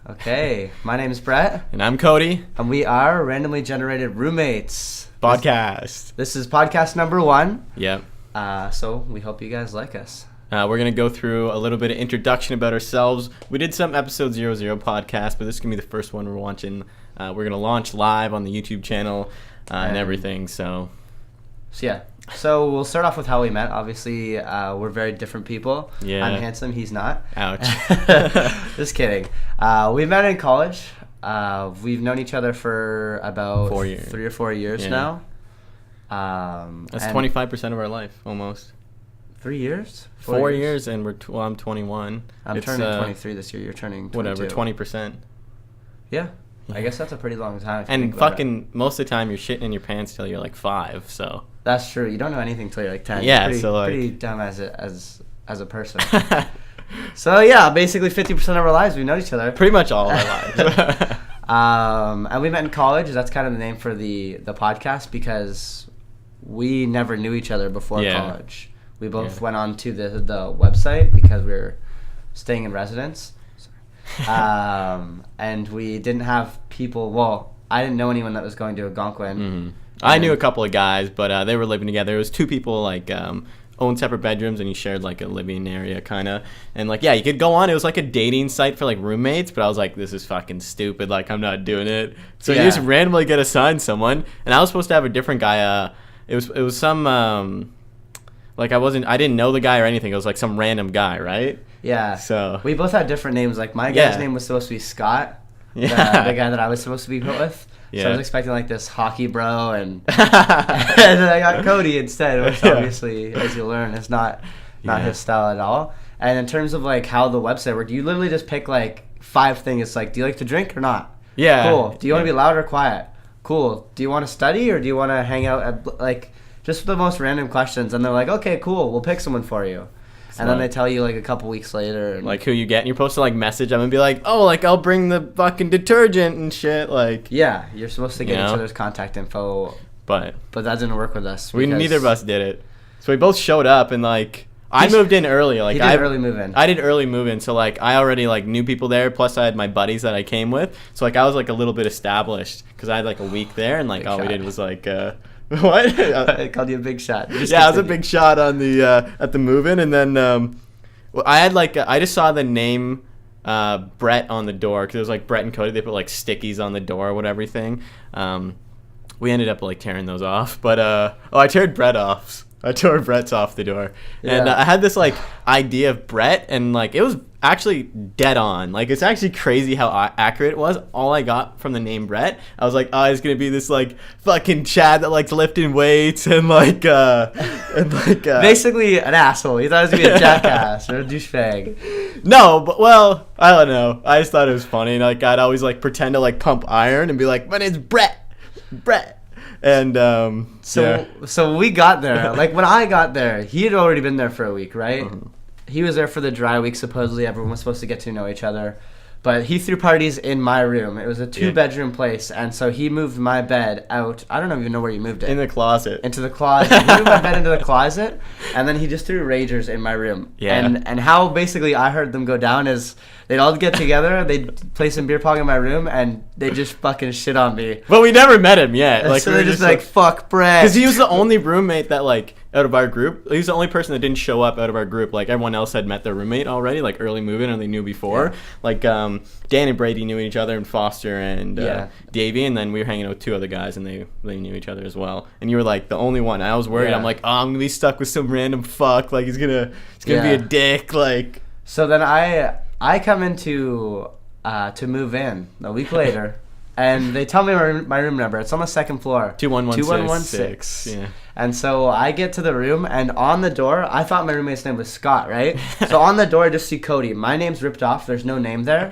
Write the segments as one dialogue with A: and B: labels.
A: Okay, my name is Brett.
B: And I'm Cody.
A: And we are Randomly Generated Roommates.
B: Podcast.
A: This is podcast number 1.
B: Yep.
A: So we hope you guys like us.
B: We're going to go through a little bit of introduction about ourselves. We did some episode 00 podcast, but this is going to be the first one we're launching. We're going to launch live on the YouTube channel and everything, so yeah.
A: So we'll start off with how we met. Obviously, we're very different people.
B: Yeah.
A: I'm handsome. He's not.
B: Ouch.
A: Just kidding. We met in college. We've known each other for about 3 or 4 years now.
B: That's 25% of our life, almost.
A: 3 years?
B: 4 years, and I'm 21.
A: I'm turning 23 this year. You're turning 22.
B: Whatever, 20%.
A: Yeah. I guess that's a pretty long time.
B: And fucking most of the time you're shitting in your pants till you're like 5, so.
A: That's true. You don't know anything till you're like 10.
B: Yeah,
A: pretty,
B: so like.
A: Pretty dumb as a person. So yeah, basically 50% of our lives we've known each other.
B: Pretty much all of our lives.
A: And we met in college. That's kind of the name for the podcast because we never knew each other before college. We both went on to the website because we were staying in residence. And we didn't have people. Well, I didn't know anyone that was going to Algonquin.
B: Mm-hmm. I knew a couple of guys, but they were living together. It was 2 people like owned separate bedrooms, and you shared like a living area kind of. And like, yeah, you could go on. It was like a dating site for like roommates, but I was like, this is fucking stupid. Like, I'm not doing it. So you just randomly get assigned someone, and I was supposed to have a different guy. It was some like I didn't know the guy or anything. It was like some random guy, right? Yeah. So
A: we both had different names. Like my guy's name was supposed to be Scott. Yeah. The guy that I was supposed to be put with. Yeah. So I was expecting like this hockey bro, and and then I got Cody instead, which obviously, as you learn, is not his style at all. And in terms of like how the website worked, you literally just pick like 5 things. It's like, do you like to drink or not? Yeah. Cool. Do you want to be loud or quiet? Cool. Do you want to study or do you want to hang out at like just the most random questions? And they're like, okay, cool, we'll pick someone for you. And then they tell you like a couple weeks later,
B: like who you get, and you're supposed to like message them and be like, oh, like I'll bring the fucking detergent and shit. Like,
A: yeah, you're supposed to get each other's contact info, but that didn't work with us.
B: Neither of us did it. So we both showed up, and like I moved in early. Like I did early move in. So like I already like knew people there. Plus I had my buddies that I came with. So like I was like a little bit established because I had like a week there, and like all we did was like. What?
A: I called you a big shot.
B: I was a big shot on the at the move-in, and then I had like I just saw the name Brett on the door because it was like Brett and Cody. They put like stickies on the door with everything. We ended up like tearing those off, but I teared Brett off. I tore Brett's off the door, and I had this like idea of Brett, and like it was actually dead on. Like it's actually crazy how accurate it was. All I got from the name Brett, I was like, oh, he's gonna be this like fucking Chad that likes lifting weights and like
A: basically an asshole. He thought he was gonna be a jackass or a douchebag.
B: No, but well, I don't know. I just thought it was funny. Like I'd always like pretend to like pump iron and be like, my name's Brett. And
A: so we got there. Like when I got there, he had already been there for a week, right? Mm-hmm. He was there for the dry week. Supposedly everyone was supposed to get to know each other, but he threw parties in my room. It was a 2-bedroom place, and so he moved my bed out. I don't even know where you moved it.
B: In the closet.
A: Into the closet. He moved my bed into the closet, and then he just threw ragers in my room. Yeah. And how basically I heard them go down is they'd all get together, they'd play some beer pong in my room, and they just fucking shit on me.
B: But we never met him yet.
A: Like, so they're just like, fuck Brett.
B: Because he was the only roommate that, like, out of our group, he was the only person that didn't show up out of our group. Like, everyone else had met their roommate already, like, early move-in, and they knew before. Yeah. Like, Dan and Brady knew each other, and Foster and Davey, and then we were hanging out with 2 other guys, and they knew each other as well. And you were, like, the only one. I was worried. I'm like, oh, I'm going to be stuck with some random fuck. Like, he's gonna be a dick. Like,
A: so then I come in to move in a week later, and they tell me my room number. It's on the 2nd floor.
B: 2116. Yeah.
A: And so I get to the room, and on the door, I thought my roommate's name was Scott, right? So on the door, I just see Cody. My name's ripped off. There's no name there.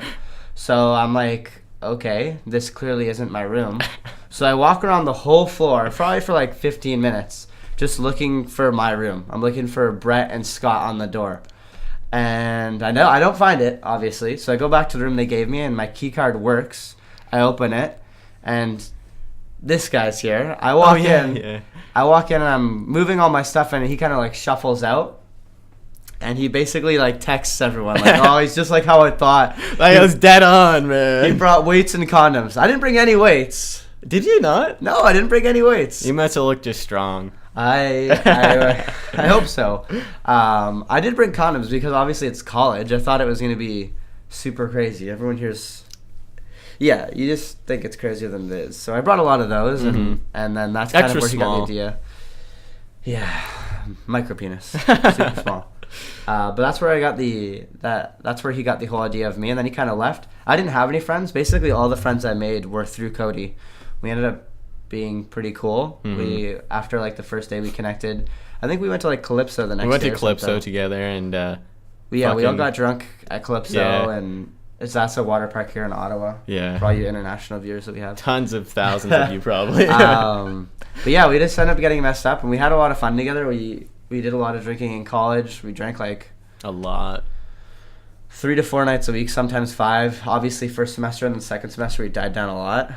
A: So I'm like, okay, this clearly isn't my room. So I walk around the whole floor, probably for like 15 minutes, just looking for my room. I'm looking for Brett and Scott on the door. And I don't find it, obviously. So I go back to the room they gave me, and my key card works. I open it, and this guy's here. I walk in and I'm moving all my stuff, and he kind of like shuffles out. and he basically like texts everyone like, "Oh, he's just like how I thought."
B: Like, I was dead on, man.
A: He brought weights and condoms. I didn't bring any weights.
B: Did you not?
A: No, I didn't bring any weights.
B: You must have looked just strong.
A: I hope so. I did bring condoms because obviously it's college. I thought it was gonna be super crazy. Everyone here's, yeah, you just think it's crazier than it is. So I brought a lot of those, and then that's kind of where he got the idea. Yeah, micro penis, super small. But that's where I got that's where he got the whole idea of me, and then he kind of left. I didn't have any friends. Basically, all the friends I made were through Cody. We ended up being pretty cool. We after like the first day we connected. I think we went to like Calypso the next day.
B: We went to Calypso together, and
A: we all got drunk at Calypso, and that's a water park here in Ottawa.
B: Yeah,
A: for all you international viewers that we have.
B: Tons of thousands of you probably.
A: But yeah, we just ended up getting messed up, and we had a lot of fun together. We did a lot of drinking in college. We drank like
B: a lot.
A: 3 to 4 nights a week, sometimes 5. Obviously, first semester and then second semester we died down a lot.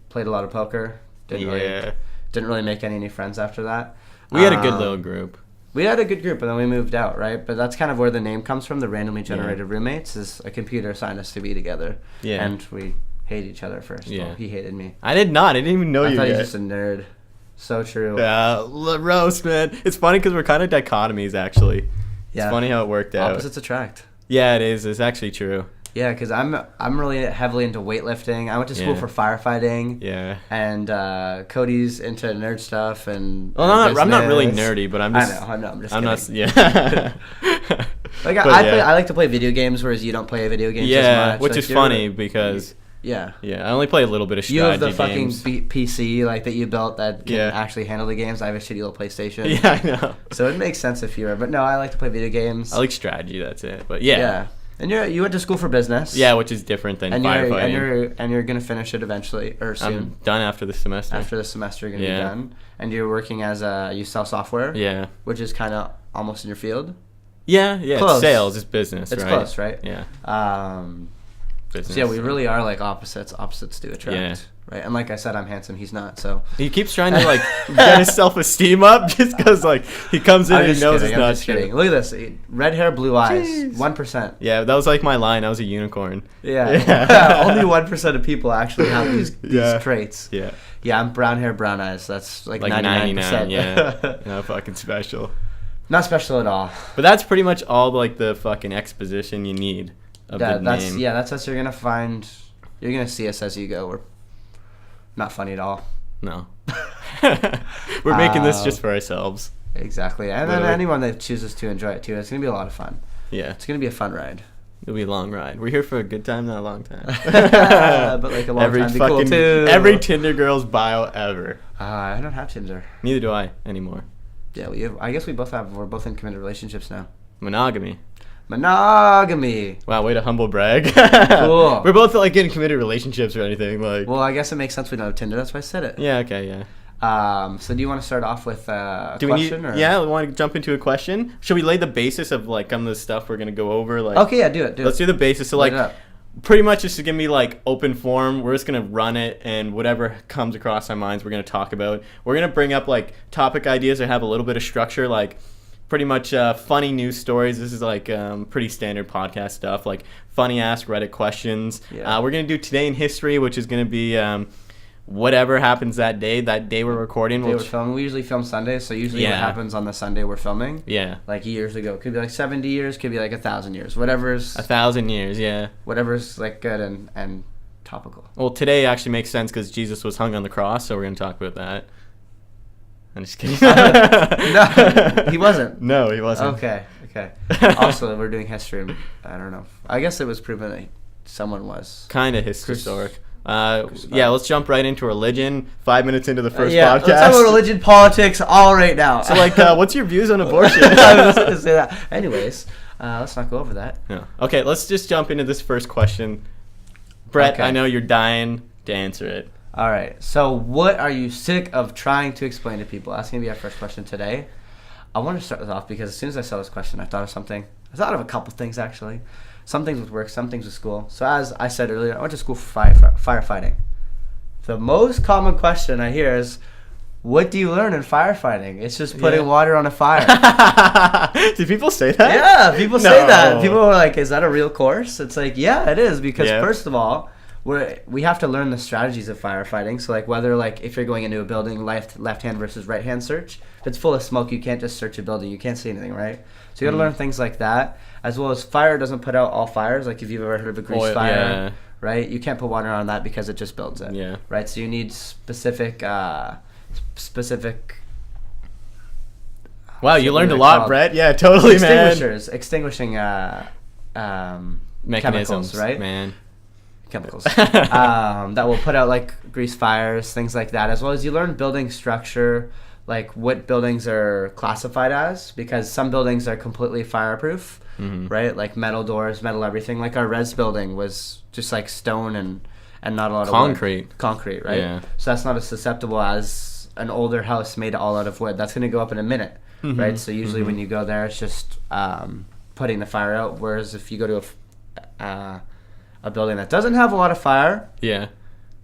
A: Played a lot of poker. Didn't really make any new friends after that.
B: We had a good little group.
A: We had a good group, and then we moved out, right? But that's kind of where the name comes from. The randomly generated roommates is a computer assigned us to be together. Yeah. And we hate each other first. Yeah. Well, he hated me.
B: I did not. I didn't even know you.
A: I thought he was just a nerd. So true.
B: Yeah, roast, man. It's funny because we're kind of dichotomies, actually. Yeah. It's funny how it worked out.
A: Opposites attract.
B: Yeah, it is. It's actually true.
A: Yeah, because I'm really heavily into weightlifting. I went to school for firefighting.
B: Yeah.
A: And Cody's into nerd stuff and.
B: Well, I'm not really nerdy, but I'm just.
A: I know. I'm just.
B: I'm
A: kidding.
B: not. Yeah.
A: Like I like to play video games, whereas you don't play video games as much.
B: Which is funny because.
A: Yeah.
B: Yeah, I only play a little bit of strategy games.
A: You have the fucking PC like that you built that can actually handle the games. I have a shitty little PlayStation.
B: Yeah, I know.
A: So it makes sense if you were. But no, I like to play video games.
B: I like strategy. That's it. But yeah.
A: Yeah. And you went to school for business.
B: Yeah, which is different than firefighting.
A: And you're gonna finish it eventually or soon.
B: I'm done after the semester.
A: After the semester, you're gonna be done. And you're working as you sell software.
B: Yeah.
A: Which is kind of almost in your field.
B: Yeah. Close. It's sales. It's business.
A: It's
B: right?
A: Close, right?
B: Yeah.
A: Business. So yeah, we really are like opposites. Opposites do attract. Yeah. Right. And like I said, I'm handsome. He's not. So
B: he keeps trying to like get his self-esteem up just because like he comes in and he knows it's not true.
A: Kidding. Look at this. Red hair, blue eyes. 1%.
B: Yeah, that was like my line. I was a unicorn.
A: Yeah. Only 1% of people actually have these traits.
B: Yeah.
A: Yeah, I'm brown hair, brown eyes. That's like 99%.
B: Yeah. Not fucking special.
A: Not special at all.
B: But that's pretty much all like the fucking exposition you need.
A: That's what you're gonna find. You're gonna see us as you go. We're not funny at all.
B: No. We're making this just for ourselves.
A: Exactly. And then anyone that chooses to enjoy it too, it's gonna be a lot of fun.
B: Yeah.
A: It's gonna be a fun ride.
B: It'll be a long ride. We're here for a good time, not a long time.
A: But like a long time be cool too.
B: Every Tinder girl's bio ever.
A: I don't have Tinder.
B: Neither do I anymore.
A: Yeah, I guess we both have. We're both in committed relationships now.
B: Monogamy.
A: Wow,
B: way to humble brag.
A: Cool.
B: We're both like in committed relationships or anything like.
A: Well, I guess it makes sense we don't have Tinder. That's why I said it.
B: Yeah. Okay. Yeah.
A: So do you want to start off with a question?
B: Yeah, we want to jump into a question. Should we lay the basis of like the stuff we're gonna go over? Like.
A: Okay. Yeah. Do it.
B: Let's do the basis. So like. Pretty much just gonna be like open form. We're just gonna run it, and whatever comes across our minds, we're gonna talk about. We're gonna bring up like topic ideas that have a little bit of structure, like pretty much funny news stories. This is like pretty standard podcast stuff, like funny ask Reddit questions. Yeah. We're gonna do today in history, which is gonna be whatever happens that day we're recording.
A: We're filming. We usually film Sundays, so usually what happens on the Sunday we're filming.
B: Yeah.
A: Like years ago. Could be like 70 years, could be like 1,000 years. Whatever's
B: 1,000 years, yeah.
A: Whatever's like good and topical.
B: Well, today actually makes sense because Jesus was hung on the cross, so we're going to talk about that. I'm just kidding.
A: No, he wasn't.
B: No, he wasn't.
A: Okay. Also, we're doing history. I don't know. I guess it was proven that someone was.
B: Kind of historic. Yeah, let's jump right into religion. 5 minutes into the first podcast.
A: Let's talk about religion, politics, all right now.
B: So, like, what's your views on abortion?
A: I was going to say that. Anyways, let's not go over that.
B: No. Okay, let's just jump into this first question. Brett, I know you're dying to answer it.
A: All right. So, what are you sick of trying to explain to people? That's going to be our first question today. I want to start this off because as soon as I saw this question, I thought of something. I thought of a couple things, actually. Some things with work, some things with school. So as I said earlier, I went to school for firefighting. The most common question I hear is, what do you learn in firefighting? It's just putting water on a fire.
B: Do people say that?
A: Yeah, people say that. People are like, is that a real course? It's like, yeah, it is, because first of all, we have to learn the strategies of firefighting. So like whether like if you're going into a building, left hand versus right hand search, if it's full of smoke, you can't just search a building. You can't see anything, right? So you got to learn things like that, as well as fire doesn't put out all fires. Like if you've ever heard of a grease fire, right? You can't put water on that because it just builds it. Yeah. Right. So you need specific.
B: Wow, you learned a lot, Brett. Yeah, totally,
A: Extinguishing
B: mechanisms,
A: chemicals, right?
B: Man.
A: Chemicals that will put out like grease fires, things like that, as well as you learn building structure, like what buildings are classified as, because some buildings are completely fireproof, right? Like metal doors, metal everything. Like our res building was just like stone and not a lot of concrete, right? Yeah. So that's not as susceptible as an older house made all out of wood. That's going to go up in a minute, right? So usually when you go there, it's just putting the fire out. Whereas if you go to a building that doesn't have a lot of fire,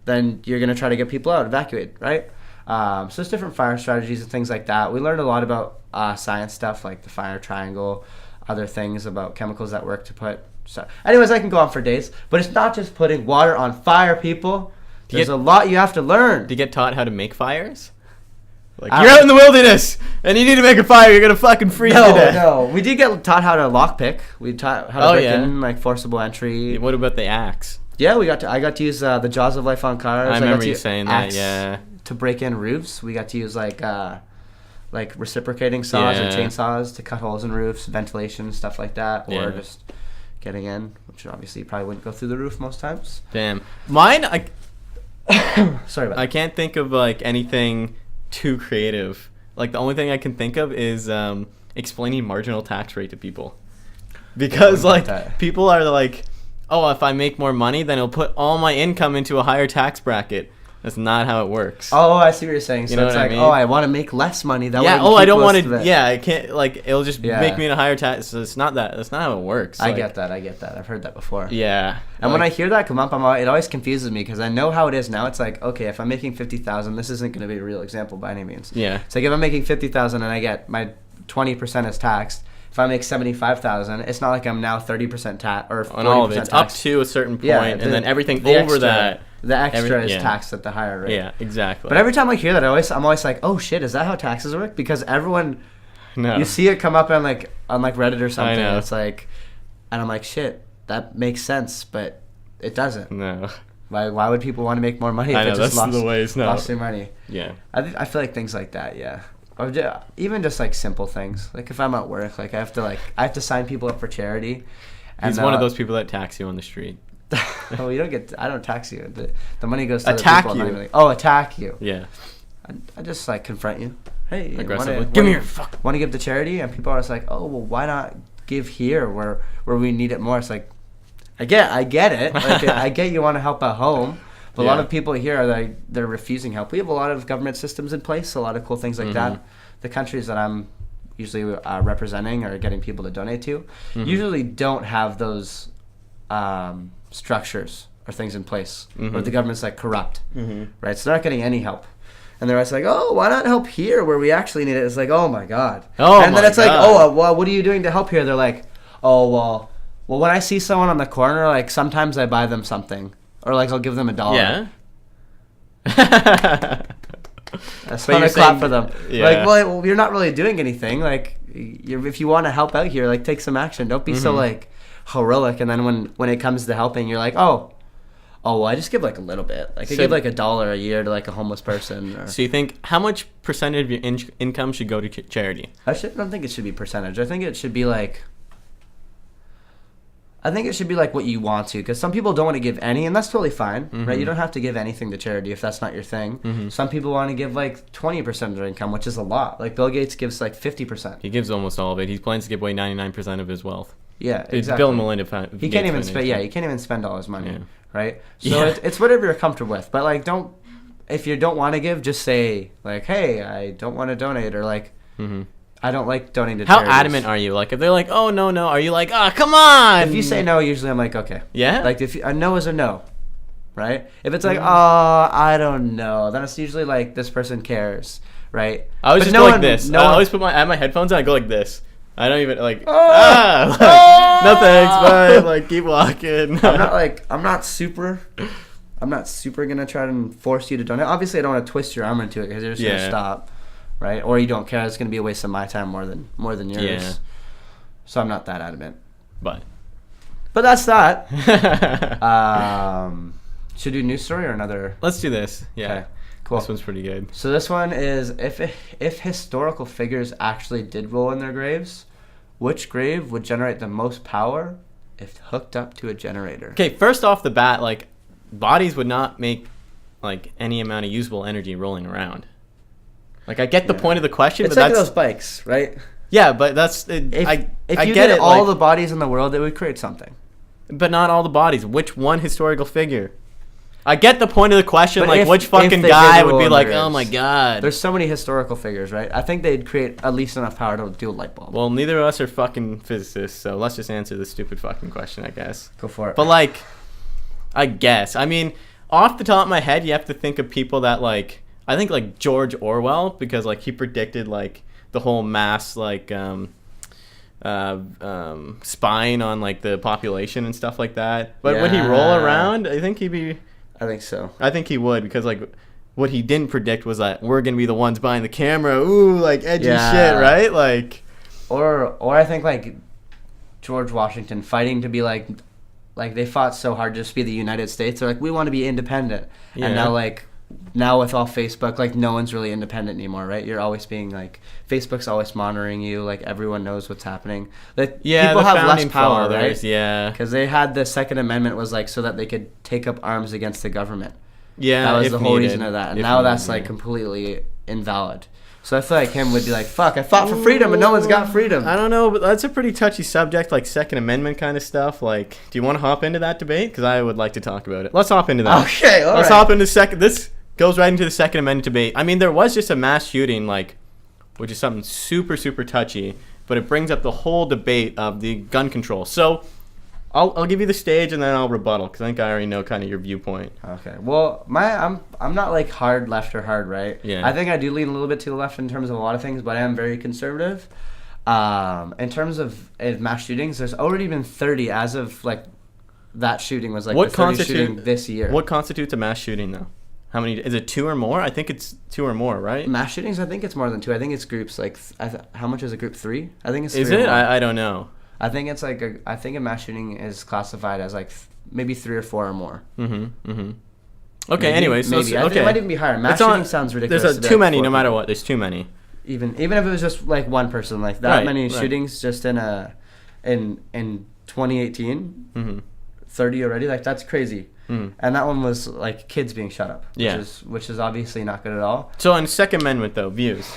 A: then you're going to try to get people out, evacuate, right? So there's different fire strategies and things like that. We learned a lot about science stuff, like the fire triangle, other things about chemicals that work to put. So, anyways, I can go on for days, but it's not just putting water on fire, people. There's a lot you have to learn.
B: Do you get taught how to make fires? Like, you're out in the wilderness, and you need to make a fire. You're going to fucking freeze to death.
A: No. We did get taught how to lockpick. We taught how to break in, like, forcible entry.
B: What about the axe?
A: Yeah, I got to use the jaws of life on cars.
B: I remember you saying that,
A: To break in roofs. We got to use, like reciprocating saws or chainsaws to cut holes in roofs, ventilation, stuff like that, or just getting in, which obviously you probably wouldn't go through the roof most times.
B: Damn. Mine,
A: Sorry about that.
B: I can't think of, like, anything too creative. Like, the only thing I can think of is explaining marginal tax rate to people, because like people are like, oh, if I make more money, then it'll put all my income into a higher tax bracket. That's not how it works.
A: Oh, I see what you're saying. So it's like, I want to make less money.
B: That I don't want to. Yeah, I can't. Like, it'll just make me in a higher tax. So it's not that. That's not how it works.
A: I get that. I've heard that before.
B: Yeah.
A: And when I hear that come up, it always confuses me, because I know how it is now. It's like, okay, if I'm making $50,000, this isn't going to be a real example by any means.
B: Yeah.
A: It's like if I'm making $50,000 and I get my 20% is taxed. If I make $75,000, it's not like I'm now 30% tax or 40%
B: on all of it. It's up to a certain point, and then everything over that.
A: The extra is taxed at the higher rate.
B: Yeah, exactly.
A: But every time I hear that, I'm always like, oh shit, is that how taxes work? Because everyone, you see it come up on Reddit or something. And it's like, and I'm like, shit, that makes sense, but it doesn't.
B: No.
A: Why would people want to make more money if
B: I know,
A: they just lost their money?
B: Yeah.
A: I feel like things like that, yeah. Or even just like simple things. Like if I'm at work, like I have to sign people up for charity. And
B: he's one of those people that tax you on the street.
A: Oh, you don't get. I don't tax you. The money goes to
B: attack
A: other people.
B: you.
A: Attack you.
B: Yeah.
A: I just like confront you. Hey,
B: aggressively. Give me your fuck.
A: Want to give to charity? And people are just like, oh, well, why not give here where we need it more? It's like, I get it. Like, I get you want to help at home, but a lot of people here are they're refusing help. We have a lot of government systems in place, a lot of cool things like that. The countries that I'm usually representing or getting people to donate to usually don't have those structures or things in place, or the government's like corrupt, right? So they're not getting any help, and they're just like, oh, why not help here where we actually need it? It's like, oh my god. And then it's like, oh, well, what are you doing to help here? They're like, oh, well, when I see someone on the corner, like sometimes I buy them something, or like I'll give them $1.
B: Yeah.
A: That's not a clap for them. Like, well, you're not really doing anything. Like, if you want to help out here, like take some action. Don't be so like heroic, and then when it comes to helping, you're like, oh, well, I just give like a little bit. Like I give like $1 a year to like a homeless person.
B: So you think how much percentage of your income should go to charity?
A: I don't think it should be percentage. I think it should be like what you want to, because some people don't want to give any, and that's totally fine, right? You don't have to give anything to charity if that's not your thing. Some people want to give like 20% of their income, which is a lot. Like Bill Gates gives like 50%.
B: He gives almost all of it. He plans to give away 99% of his wealth.
A: Yeah, exactly.
B: It's Bill and Melinda.
A: He can't even spend. Yeah, he can't even spend all his money, right? So it's whatever you're comfortable with. But like, if you don't want to give, just say like, hey, I don't want to donate, or like, I don't like donating to charities.
B: How adamant are you? Like, if they're like, oh, no, are you like, oh, come on?
A: If you say no, usually I'm like, okay.
B: Yeah?
A: Like, if a no is a no. right? If it's like, oh, I don't know, then it's usually like this person cares, right?
B: I always just go like this. I always put my headphones on. I go like this. I don't even like. No thanks, bye. Like keep walking.
A: I'm not super gonna try to force you to donate. Obviously, I don't want to twist your arm into it because you're just gonna stop, right? Or you don't care. It's gonna be a waste of my time more than yours. Yeah. So I'm not that adamant. But that's that. Should we do a news story or another?
B: Let's do this. Yeah.
A: Okay. Cool.
B: This one's pretty good.
A: So this one is if historical figures actually did roll in their graves, which grave would generate the most power if hooked up to a generator?
B: Okay, first off the bat, like bodies would not make like any amount of usable energy rolling around. Like I get the point of the question,
A: it's
B: but
A: like
B: that's
A: those bikes, right?
B: Yeah, but that's
A: if you get it. All the bodies in the world, it would create something.
B: But not all the bodies. Which one historical figure? I get the point of the question, but like which fucking guy would be like, oh my god.
A: There's so many historical figures, right? I think they'd create at least enough power to do a light bulb.
B: Well, neither of us are fucking physicists, so let's just answer this stupid fucking question, I guess.
A: Go for it.
B: But like, I guess. I mean, off the top of my head, you have to think of people that like, I think like George Orwell, because like he predicted like the whole mass like spying on like the population and stuff like that. But would he roll around? I think he'd be...
A: I think so.
B: I think he would, because like what he didn't predict was that we're gonna be the ones behind the camera. Ooh, like edgy shit, right? Like,
A: or I think like George Washington fighting to be like they fought so hard to just be the United States. They're like, we want to be independent, and now with all Facebook, like no one's really independent anymore, right? You're always being like, Facebook's always monitoring you, like everyone knows what's happening. Like people have less power, right?
B: Yeah,
A: because they had the Second Amendment was like so that they could take up arms against the government.
B: Yeah,
A: that was the whole reason of that, and now that's like completely invalid. So I feel like him would be like, fuck, I fought for freedom and no one's got freedom.
B: I don't know, but that's a pretty touchy subject, like Second Amendment kind of stuff. Like, do you want to hop into that debate? Because I would like to talk about it. Let's hop into that.
A: Okay, all right.
B: Let's hop into this goes right into the Second Amendment debate. I mean, there was just a mass shooting, like, which is something super, super touchy, but it brings up the whole debate of the gun control. So I'll give you the stage and then I'll rebuttal, because I think I already know kind of your viewpoint.
A: Okay. Well, I'm not like hard left or hard right.
B: Yeah.
A: I think I do lean a little bit to the left in terms of a lot of things, but I am very conservative. In terms of mass shootings, there's already been 30 as of like that shooting was like the 30th shooting this year.
B: What constitutes a mass shooting though? How many? Is it 2 or more? I think it's 2 or more, right?
A: Mass shootings, I think it's more than 2. I think it's groups like how much is a group? 3? I think it's 3.
B: Is it? I don't know.
A: I think it's like I think a mass shooting is classified as like maybe 3 or 4 or more.
B: Okay.
A: Maybe,
B: anyways,
A: maybe. I think it might even be higher. Mass shooting sounds ridiculous.
B: There's too many, no matter what. There's too many.
A: Even if it was just like one person, like that many shootings just in 2018, 30 already. Like that's crazy. And that one was like kids being shut up, which is obviously not good at all.
B: So on Second Amendment though, views.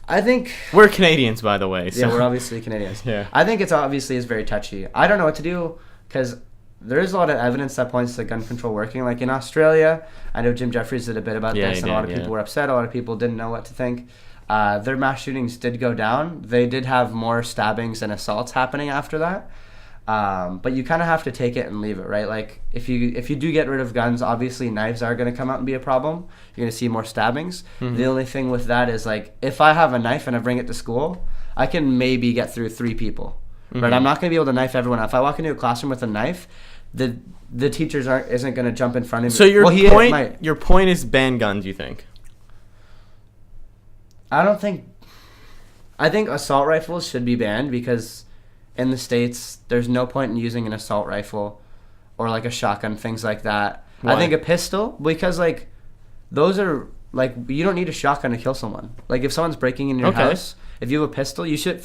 A: I think
B: we're Canadians, by the way. So.
A: Yeah, we're obviously Canadians.
B: Yeah.
A: I think it's obviously is very touchy. I don't know what to do because there is a lot of evidence that points to gun control working. Like in Australia, I know Jim Jeffries did a bit about this, and a lot of people were upset. A lot of people didn't know what to think. Their mass shootings did go down. They did have more stabbings and assaults happening after that. But you kind of have to take it and leave it, right? Like if you do get rid of guns, obviously knives are going to come out and be a problem. You're going to see more stabbings. The only thing with that is like if I have a knife and I bring it to school, I can maybe get through 3 people, right? I'm not going to be able to knife everyone. If I walk into a classroom with a knife, the teachers isn't going to jump in front of me.
B: So your point is ban guns, you think?
A: I think assault rifles should be banned because in the States, there's no point in using an assault rifle or like a shotgun, things like that. Why? I think a pistol, because like those are like you don't need a shotgun to kill someone. Like if someone's breaking in your house, if you have a pistol, you should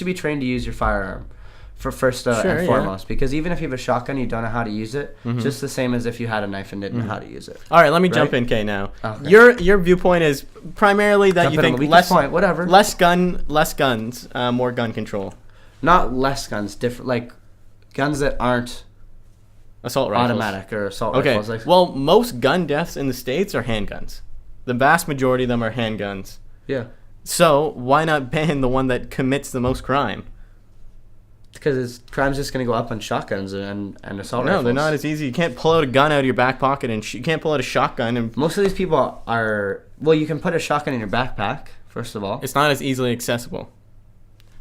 A: be trained to use your firearm for first and foremost. Because even if you have a shotgun, you don't know how to use it. Just the same as if you had a knife and didn't know how to use it.
B: All right, let me jump in, Kay. Now, your viewpoint is primarily that you think less guns, more gun control.
A: Not less guns, different like guns that aren't
B: assault rifles.
A: Automatic or assault rifles. Like,
B: well, most gun deaths in the States are handguns. The vast majority of them are handguns.
A: Yeah.
B: So why not ban the one that commits the most crime?
A: Because crime's just going to go up on shotguns and assault rifles.
B: No, they're not as easy. You can't pull out a gun out of your back pocket, and you can't pull out a shotgun. And
A: most of these people are... Well, you can put a shotgun in your backpack, first of all.
B: It's not as easily accessible.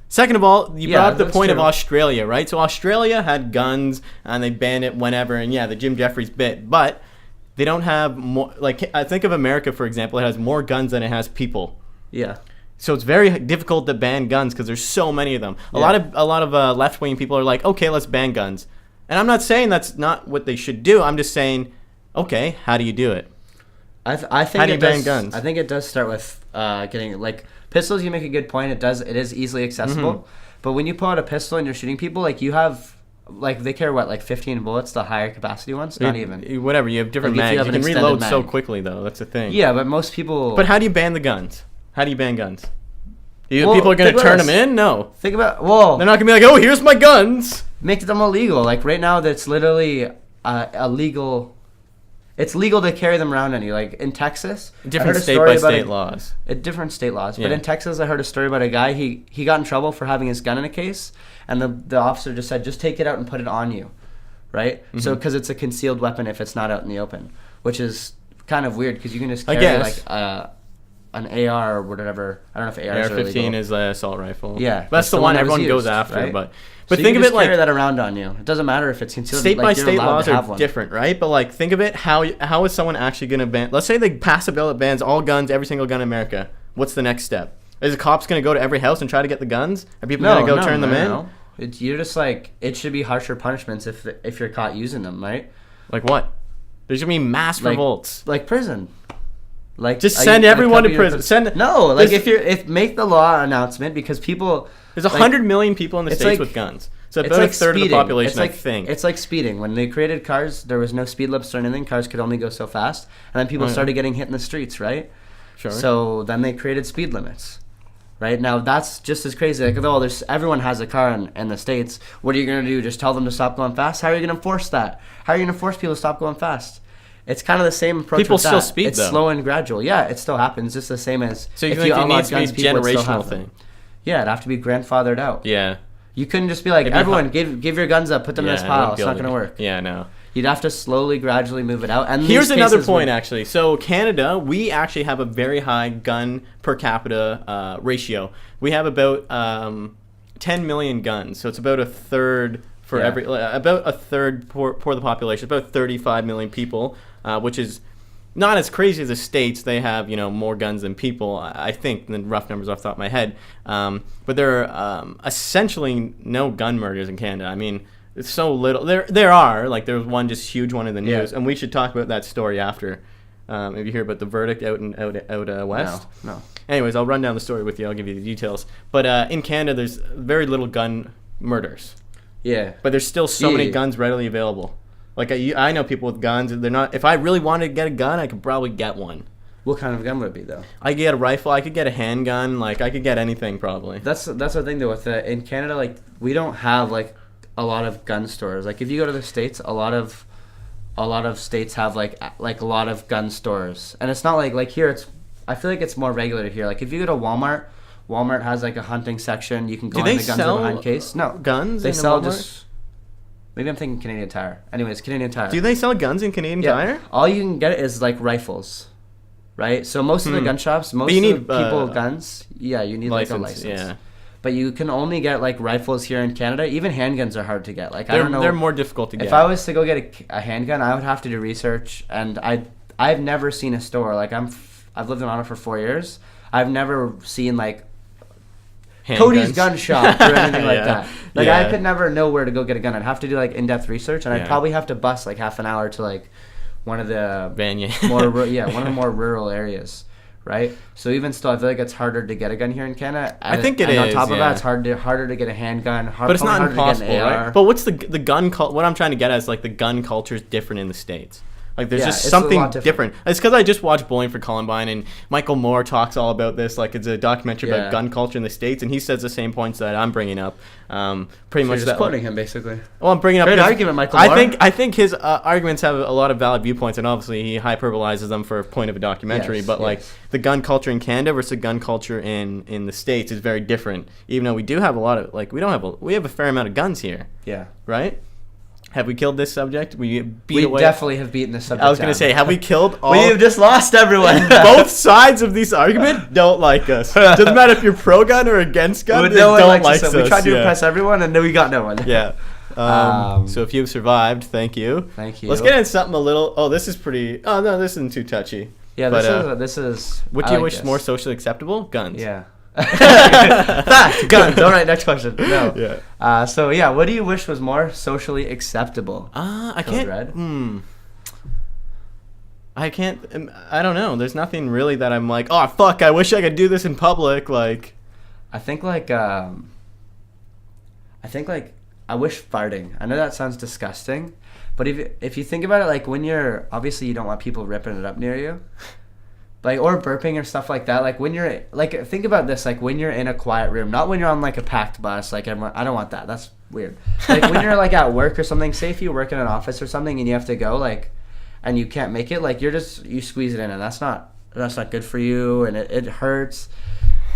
B: Second of all, you brought up the point of Australia, right? So Australia had guns, and they banned it whenever, and yeah, the Jim Jeffries bit. But they don't have more... Like, I think of America, for example. It has more guns than it has people.
A: Yeah.
B: So it's very difficult to ban guns because there's so many of them. A lot of left-wing people are like, okay, let's ban guns. And I'm not saying that's not what they should do. I'm just saying, okay, how do you do it?
A: I think how do you ban guns? I think it does start with getting, like, pistols. You make a good point. It is easily accessible. Mm-hmm. But when you pull out a pistol and you're shooting people, like, you have... Like, they carry, like 15 bullets, the higher capacity ones? Not even.
B: Whatever, you have different mags. You can reload so quickly, though. That's the thing.
A: Yeah, but most people...
B: But how do you ban the guns? How do you ban guns? People are going to turn them in? No.
A: Think about... Well...
B: They're not going to be like, oh, here's my guns!
A: Make them illegal. Like, right now, that's literally illegal... It's legal to carry them around on you. Like, in Texas...
B: Different state-by-state laws.
A: Different state laws. Yeah. But in Texas, I heard a story about a guy, he got in trouble for having his gun in a case, and the officer just said, just take it out and put it on you. Right? Mm-hmm. So, because it's a concealed weapon if it's not out in the open. Which is kind of weird, because you can just carry, like, an AR or whatever. I don't know if AR is
B: AR-15 is an assault rifle.
A: Yeah.
B: That's the one everyone goes after.
A: Right?
B: But
A: so think of it like... carry that around on you. It doesn't matter if it's concealed.
B: State-by-state laws are different, right? But, like, think of it, how is someone actually going to ban... Let's say they pass a bill that bans all guns, every single gun in America. What's the next step? Is the cops going to go to every house and try to get the guns? Are people going to go turn them in?
A: No. You're just like... It should be harsher punishments if you're caught using them, right?
B: Like what? There's going to be mass revolts.
A: Like prison. Like,
B: just send everyone to prison.
A: Make the law announcement, because people...
B: There's 100 million people in the States with guns. So about a third of the population, I think.
A: It's like speeding. When they created cars, there was no speed limits or anything. Cars could only go so fast. And then people started getting hit in the streets, right?
B: Sure.
A: So then they created speed limits. Right? Now, that's just as crazy. Like, everyone has a car in the States. What are you going to do? Just tell them to stop going fast? How are you going to enforce that? How are you going to force people to stop going fast? It's kind of the same approach.
B: People still speed,
A: though. It's slow and gradual. Yeah, it still happens. It's the same as...
B: So you think it needs to be a generational thing?
A: Yeah, it'd have to be grandfathered out.
B: Yeah.
A: You couldn't just be like, everyone, give your guns up, put them in this pile. It's not going to work.
B: Yeah, no.
A: You'd have to slowly, gradually move it out. And
B: here's another point, actually. So Canada, we actually have a very high gun per capita ratio. We have about 10 million guns. So it's about a third for about a third for the population. About 35 million people, which is not as crazy as the States. They have, more guns than people, I think, than rough numbers off the top of my head. But there are essentially no gun murders in Canada. I mean, it's so little. There are, like, there's one just huge one in the news, and we should talk about that story after. If you hear about the verdict out west.
A: No.
B: Anyways, I'll run down the story with you. I'll give you the details. But in Canada, there's very little gun murders.
A: Yeah.
B: But there's still so many guns readily available. Like, I know people with guns. They're not. If I really wanted to get a gun, I could probably get one.
A: What kind of gun would it be, though?
B: I could get a rifle. I could get a handgun. Like, I could get anything, probably.
A: That's the thing, though. With in Canada, like, we don't have, like, a lot of gun stores. Like, if you go to the States, a lot of states have, like a lot of gun stores. And it's not like here, I feel like it's more regular here. Like, if you go to Walmart has, like, a hunting section. You can go in the guns are behind case. No.
B: Guns?
A: They sell just... Maybe I'm thinking Canadian Tire. Anyways, Canadian Tire.
B: Do they sell guns in Canadian Tire?
A: All you can get is, like, rifles, right? So most of the gun shops, most of the people guns, you need, like, a license.
B: Yeah.
A: But you can only get, like, rifles here in Canada. Even handguns are hard to get. Like, I don't know.
B: They're more difficult to get.
A: If I was to go get a handgun, I would have to do research. And I've never seen a store. Like, I've lived in Ottawa for 4 years. I've never seen, like, Cody's gun shop or anything like that. Like, I could never know where to go get a gun. I'd have to do, like, in-depth research, and I'd probably have to bus, like, half an hour to, like, one of the one of the more rural areas, right? So even still, I feel like it's harder to get a gun here in Canada.
B: I think it is.
A: On top of that, it's harder to get a handgun.
B: But it's not impossible, right? But what's the gun? What I'm trying to get at is, like, the gun culture is different in the States. Like, there's just
A: it's a
B: something
A: lot
B: different. It's because I just watched Bowling for Columbine, and Michael Moore talks all about this. Like, it's a documentary about gun culture in the States, and he says the same points that I'm bringing up. Pretty much
A: just quoting him, basically.
B: Well, I'm bringing up
A: great argument, Michael Moore.
B: I think his arguments have a lot of valid viewpoints, and obviously he hyperbolizes them for a point of a documentary. But like the gun culture in Canada versus the gun culture in the States is very different. Even though we do have a lot of we have a fair amount of guns here.
A: Yeah.
B: Right. Have we killed this subject? We
A: definitely have beaten this subject.
B: I was going to say, have we killed all?
A: We have just lost everyone.
B: Both sides of this argument don't like us. Doesn't matter if you're pro-gun or against gun.
A: No one
B: don't
A: likes
B: like us.
A: We tried to impress everyone, and then we got no one.
B: Yeah. So if you've survived, thank you.
A: Thank you.
B: Let's get into something a little. Oh, this is pretty. Oh no, this isn't too touchy.
A: Yeah, this is.
B: What do you wish more socially acceptable? Guns.
A: Yeah. Fact, guns. All right, next question. No.
B: Yeah.
A: So yeah, what do you wish was more socially acceptable?
B: I can't. I can't. I don't know. There's nothing really that I'm like, oh fuck, I wish I could do this in public. Like,
A: I think like I wish farting. I know that sounds disgusting, but if you think about it, like when you're obviously you don't want people ripping it up near you. Like, or burping or stuff like that. Like, when you're, like, think about this. Like, when you're in a quiet room. Not when you're on, like, a packed bus. Like, everyone, I don't want that. That's weird. Like, when you're, like, at work or something. Say if you work in an office or something and you have to go, like, and you can't make it. Like, you squeeze it in. And that's not good for you. And it hurts.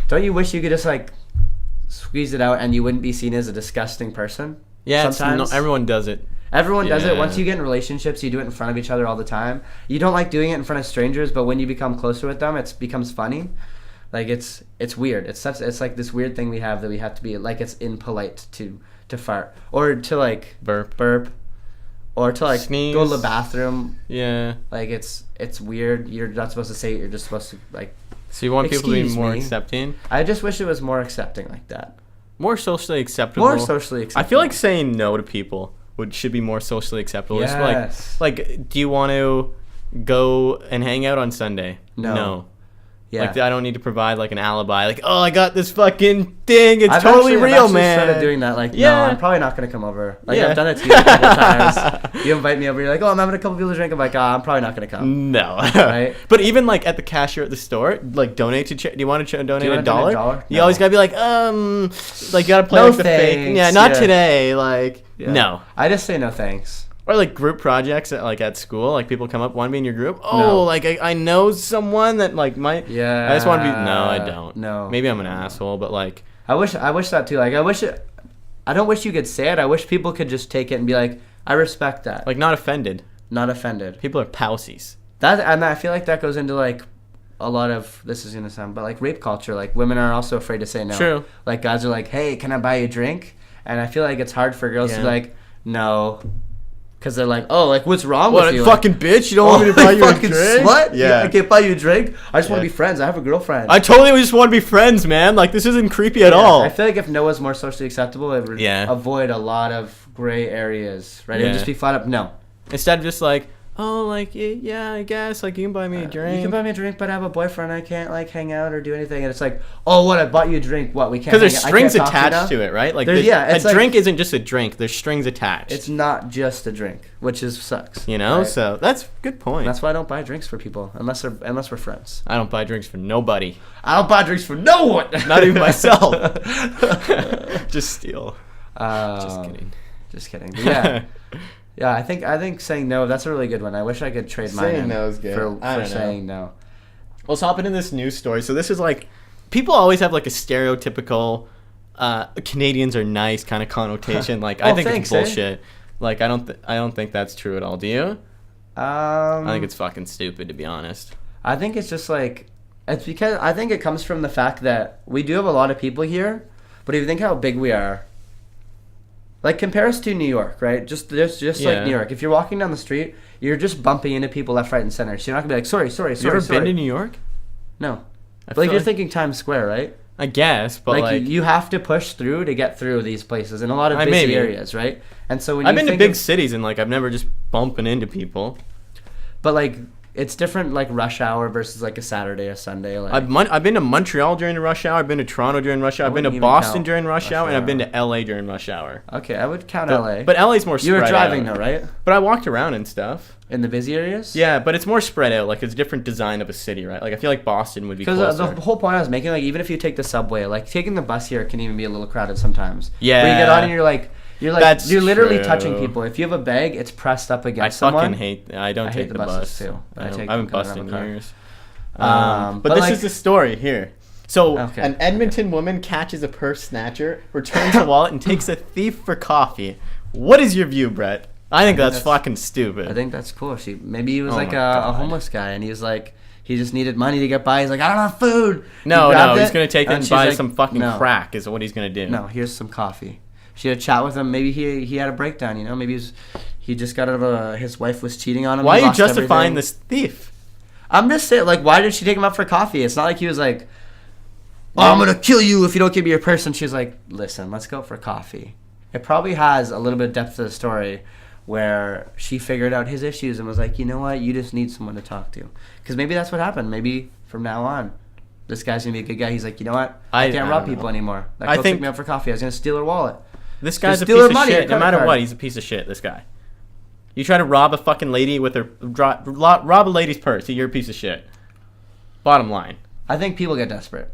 A: Don't you wish you could just, like, squeeze it out and you wouldn't be seen as a disgusting person?
B: Yeah, sometimes. Everyone does it.
A: Everyone does it. Once you get in relationships, you do it in front of each other all the time. You don't like doing it in front of strangers, but when you become closer with them, it becomes funny. Like it's weird. It's like this weird thing we have that we have to be like it's impolite to fart or to like burp or to like
B: sneeze.
A: Go to the bathroom.
B: Yeah.
A: Like it's weird. You're not supposed to say it. You're just supposed to like.
B: So you want people to be more accepting?
A: I just wish it was more accepting like that.
B: More socially acceptable. I feel like saying no to people should be more socially acceptable.
A: Yes.
B: Like, do you want to go and hang out on Sunday?
A: No. Yeah.
B: Like, I don't need to provide like an alibi. Like, oh, I got this fucking thing. It's totally real, man.
A: I've started doing that. Like, no, I'm probably not gonna come over. Like, I've done it to you a couple times. You invite me over. You're like, oh, I'm having a couple people to drink. I'm like, I'm probably not gonna come.
B: No.
A: Right.
B: But even like at the cashier at the store, like donate to. Do you want to donate $1?
A: No.
B: You always gotta be like, like you gotta play with the fake. Yeah, not today. Like, no.
A: I just say no thanks.
B: Or like group projects at school, like people come up, want to be in your group. Oh, like I know someone that like might.
A: Yeah.
B: I just want to be. No, I don't.
A: No.
B: Maybe I'm an asshole, but like.
A: I wish that too. Like I don't wish you could say it. I wish people could just take it and be like, I respect that.
B: Like not offended.
A: Not offended.
B: People are pousies.
A: And I feel like that goes into like a lot of, this is gonna sound, but like rape culture. Like women are also afraid to say no.
B: True.
A: Like guys are like, hey, can I buy you a drink? And I feel like it's hard for girls to be like, no. Because they're like, oh, like, what's wrong with you?
B: What, fucking bitch? You don't want me to buy you a drink?
A: Slut?
B: Yeah.
A: I can't buy you a drink? I just want to be friends. I have a girlfriend.
B: I totally just want to be friends, man. Like, this isn't creepy at all.
A: I feel like if no was more socially acceptable, it would avoid a lot of gray areas, right? It would just be flat up, no.
B: Instead of just like, oh, like, yeah, I guess, like, you can buy me a drink.
A: You can buy me a drink, but I have a boyfriend. I can't, like, hang out or do anything. And it's like, oh, what, I bought you a drink. What, we can't
B: Because there's strings attached to it, right? Like, a drink isn't just a drink. There's strings attached.
A: It's not just a drink, which sucks.
B: You know? Right? So that's a good point.
A: That's why I don't buy drinks for people, unless we're friends.
B: I don't buy drinks for nobody.
A: I don't buy drinks for no one.
B: Not even myself. Just steal. Just kidding.
A: Just kidding. But yeah. Yeah, I think saying no, that's a really good one. I wish I could trade mine
B: saying no is good.
A: for saying no.
B: Let's hop into this news story. So this is like, people always have like a stereotypical Canadians are nice kind of connotation. Like I think it's bullshit. Like I don't think that's true at all. Do you? I think it's fucking stupid, to be honest.
A: I think it's just like, it's because I think it comes from the fact that we do have a lot of people here, but if you think how big we are. Like, compare us to New York, right? Just like New York. If you're walking down the street, you're just bumping into people left, right, and center. So you're not going to be like, sorry.
B: You ever been to New York?
A: No. But like, you're thinking Times Square, right?
B: I guess, but like
A: you have to push through to get through these places in a lot of busy areas, right? And so when
B: I've been to big cities and like I've never just bumping into people.
A: But like it's different, like rush hour versus like a Saturday or Sunday. Like
B: I've been to Montreal during the rush hour. I've been to Toronto during rush hour. I've been to Boston during rush hour, and I've been to LA during rush hour.
A: Okay, I would count LA.
B: But LA's more spread out.
A: You were driving though, right?
B: But I walked around and stuff.
A: In the busy areas?
B: Yeah, but it's more spread out. Like, it's a different design of a city, right? Like, I feel like Boston would be closer.
A: Because the whole point I was making, like, even if you take the subway, like, taking the bus here can even be a little crowded sometimes.
B: Yeah.
A: Where you get on and you're literally
B: true.
A: touching people. If you have a bag, it's pressed up against someone.
B: I don't take the bus
A: too.
B: I haven't bused in years. But this
A: like,
B: is the story here. So an Edmonton woman catches a purse snatcher, returns the wallet, and takes a thief for coffee. What is your view, Brett? I think that's fucking stupid.
A: I think that's cool. Maybe he was a homeless guy, and he was like, he just needed money to get by. He's like, I don't have food.
B: No, he's gonna take it and buy some fucking crack. Is what he's gonna do.
A: No, here's some coffee. She had a chat with him. Maybe he had a breakdown. You know, maybe he just got out of his wife was cheating on him.
B: Why are you justifying this thief?
A: I'm just saying, like, why did she take him out for coffee? It's not like he was like, oh, I'm gonna kill you if you don't give me your purse. And she's like, listen, let's go for coffee. It probably has a little bit of depth to the story, where she figured out his issues and was like, you know what, you just need someone to talk to. Because maybe that's what happened. Maybe from now on, this guy's going to be a good guy. He's like, you know what, I can't rob people anymore. That girl took me out for coffee. I was going to steal her wallet.
B: This guy's a piece of shit. No matter what, he's a piece of shit, this guy. You try to rob a fucking lady with her, rob a lady's purse, you're a piece of shit. Bottom line.
A: I think people get desperate.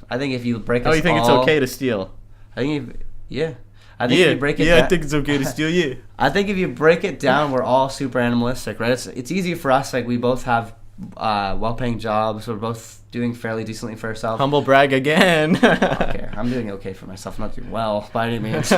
A: I think if you break
B: you think it's okay to steal?
A: I think I think if you break it
B: down, I think it's okay to steal you.
A: I think if you break it down, we're all super animalistic, right? It's easy for us. Like, we both have well-paying jobs. We're both doing fairly decently for ourselves.
B: Humble brag again.
A: Okay, I'm doing okay for myself. I'm not doing well by any means.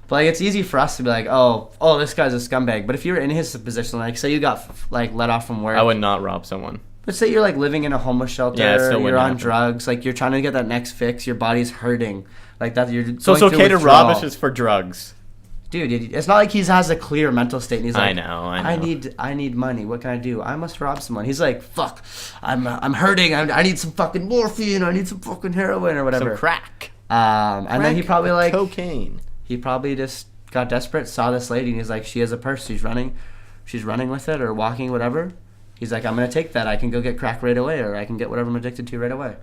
A: But like, it's easy for us to be like, oh, this guy's a scumbag. But if you're in his position, like, say you got like let off from work,
B: I would not rob someone.
A: But say you're like living in a homeless shelter, you're on drugs, like you're trying to get that next fix, your body's hurting, like that. So
B: it's okay to rob us just for drugs,
A: dude. It's not like he has a clear mental state. And he's like,
B: I know.
A: I need money. What can I do? I must rob someone. He's like, fuck, I'm hurting. I need some fucking morphine. I need some fucking heroin or whatever.
B: Some crack.
A: And then he probably like
B: cocaine.
A: He probably just got desperate, saw this lady, and he's like, she has a purse. She's running with it or walking, whatever. He's like, I'm going to take that. I can go get crack right away, or I can get whatever I'm addicted to right away.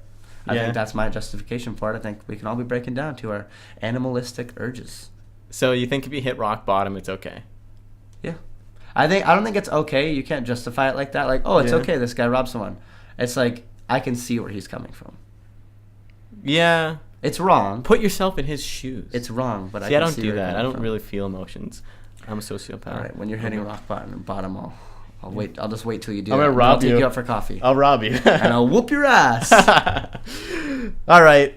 A: I think that's my justification for it. I think we can all be breaking down to our animalistic urges.
B: So you think if you hit rock bottom, it's okay?
A: Yeah. I don't think it's okay. You can't justify it like that. Like, oh, it's okay, this guy robbed someone. It's like, I can see where he's coming from.
B: Yeah.
A: It's wrong.
B: Put yourself in his shoes.
A: It's wrong, but
B: I don't do that. I don't really feel emotions. I'm a sociopath.
A: All right, when you're hitting rock bottom, I'll wait. I'll just wait till you do.
B: I'm gonna rob you.
A: I'll take you out for coffee.
B: I'll rob you,
A: and I'll whoop your ass.
B: All right.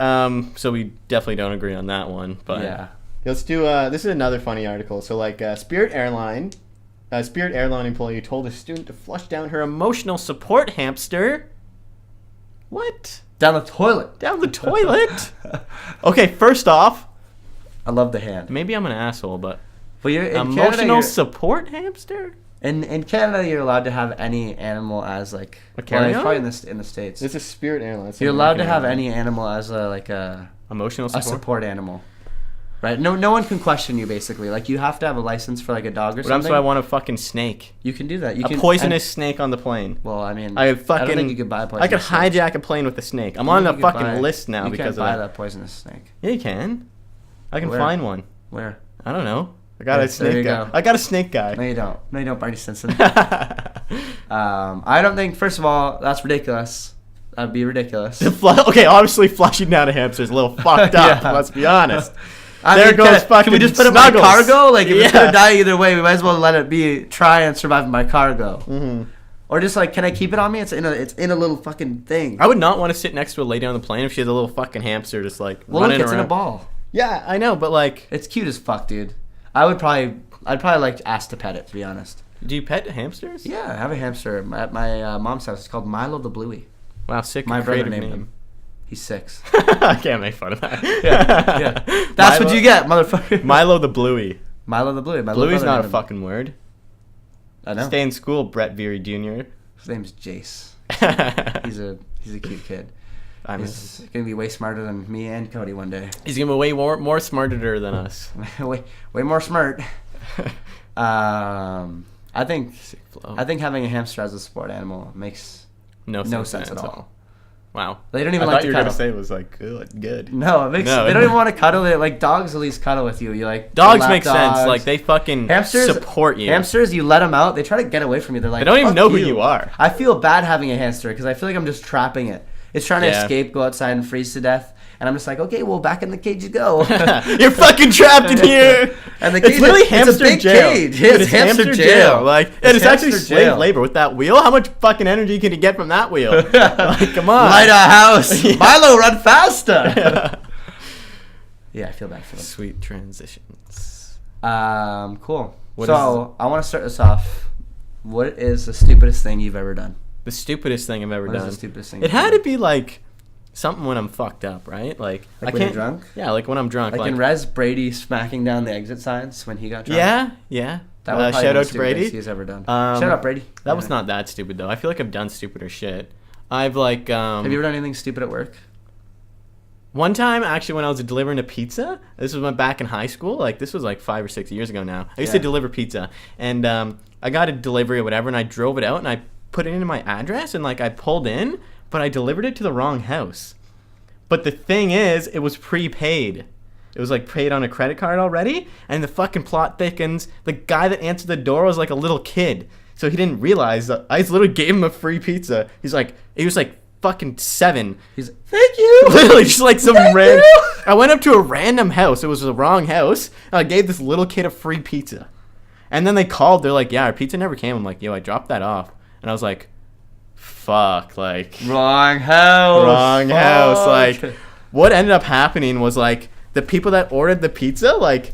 B: So we definitely don't agree on that one, but
A: yeah.
B: Let's do. This is another funny article. So like, Spirit Airline employee told a student to flush down her emotional support hamster. What?
A: Down the toilet.
B: Down the toilet. Okay. First off,
A: I love the hand.
B: Maybe I'm an asshole, but
A: you're in
B: emotional support hamster.
A: In Canada, you're allowed to have any animal as like
B: a carry-on?
A: Probably in the States.
B: It's a Spirit Airline.
A: You're allowed to have any animal as a
B: emotional support?
A: A support animal. Right? No one can question you, basically. Like, you have to have a license for like a dog or something.
B: What if I want a fucking snake?
A: You can do that.
B: A poisonous snake on the plane.
A: Well, I mean,
B: I don't
A: think you could buy a poisonous
B: I could hijack a plane with a snake. I'm on the fucking list now because of that.
A: You can't buy that poisonous snake.
B: Yeah, you can. I can find one.
A: Where?
B: I don't know. I got a snake guy. I got a snake guy.
A: No, you don't, Barney Stinson. I don't think, first of all, that's ridiculous. That'd be ridiculous.
B: Okay, obviously flushing down a hamster is a little fucked up. Yeah. Let's be honest.
A: Can we just put it in my cargo? Like, if it's gonna die either way, we might as well let it try and survive in my cargo.
B: Mm-hmm.
A: Or just like, can I keep it on me? It's in a little fucking thing.
B: I would not want to sit next to a lady on the plane if she has a little fucking hamster just like running around.
A: It's in a ball.
B: Yeah, I know, but like,
A: it's cute as fuck, dude. I'd probably like ask to pet it, to be honest.
B: Do you pet hamsters?
A: Yeah, I have a hamster at my mom's house. It's called Milo the Bluey.
B: Wow, sick.
A: My brother named him. He's 6.
B: I can't make fun of that.
A: Yeah. That's what you get, motherfucker.
B: Milo the Bluey.
A: Milo the Bluey.
B: Bluey's not a fucking word.
A: I know.
B: Stay in school, Brett Veary Jr.
A: His name's Jace. He's a cute kid. He's gonna be way smarter than me and Cody one day.
B: He's gonna be way more smarter than us.
A: way more smart. I I think having a hamster as a support animal makes no sense at all.
B: Wow.
A: They don't even
B: I
A: like
B: thought
A: to
B: you were
A: cuddle.
B: gonna say it was like good.
A: No, they don't even want to cuddle. Like dogs, at least cuddle with you. You like
B: dogs make sense. Like they fucking support you.
A: Hamsters, you let them out, they try to get away from you. They're like,
B: they don't even know who you are.
A: I feel bad having a hamster because I feel like I'm just trapping it. It's trying to escape, go outside, and freeze to death. And I'm just like, okay, well, back in the cage you go.
B: You're fucking trapped in here.
A: And the cage,
B: it's literally hamster
A: big
B: jail.
A: Cage. It's hamster jail.
B: Like, it's actually slave labor with that wheel. How much fucking energy can you get from that wheel? Like, come on.
A: Light a house. Milo, run faster. Yeah, I feel bad for them.
B: Sweet transitions.
A: Cool. So I want to start this off. What is the stupidest thing you've ever done?
B: The stupidest thing I've ever done.
A: What is the stupidest thing?
B: It had to be like something when I'm fucked up, right? Like I
A: when you're drunk?
B: Yeah, like when I'm drunk.
A: Like in Res, Brady smacking down the exit signs when he got drunk?
B: Yeah.
A: That was
B: shout out to Brady.
A: He's ever done. Shout out Brady.
B: That was not that stupid though. I feel like I've done stupider shit. I've like
A: Have you ever done anything stupid at work?
B: One time, actually, when I was delivering a pizza, this was back in high school. Like, this was like 5 or 6 years ago now. I used to deliver pizza. And I got a delivery or whatever, and I drove it out, and I put it into my address, and, like, I pulled in, but I delivered it to the wrong house. But the thing is, it was prepaid. It was, like, paid on a credit card already, and the fucking plot thickens. The guy that answered the door was, like, a little kid. So he didn't realize that I just literally gave him a free pizza. He was like, fucking 7.
A: He's like, thank you.
B: Literally just like some random. I went up to a random house. It was the wrong house. And I gave this little kid a free pizza. And then they called. They're like, yeah, our pizza never came. I'm like, yo, I dropped that off. And I was like, fuck, like
A: wrong house.
B: Like what ended up happening was like the people that ordered the pizza, like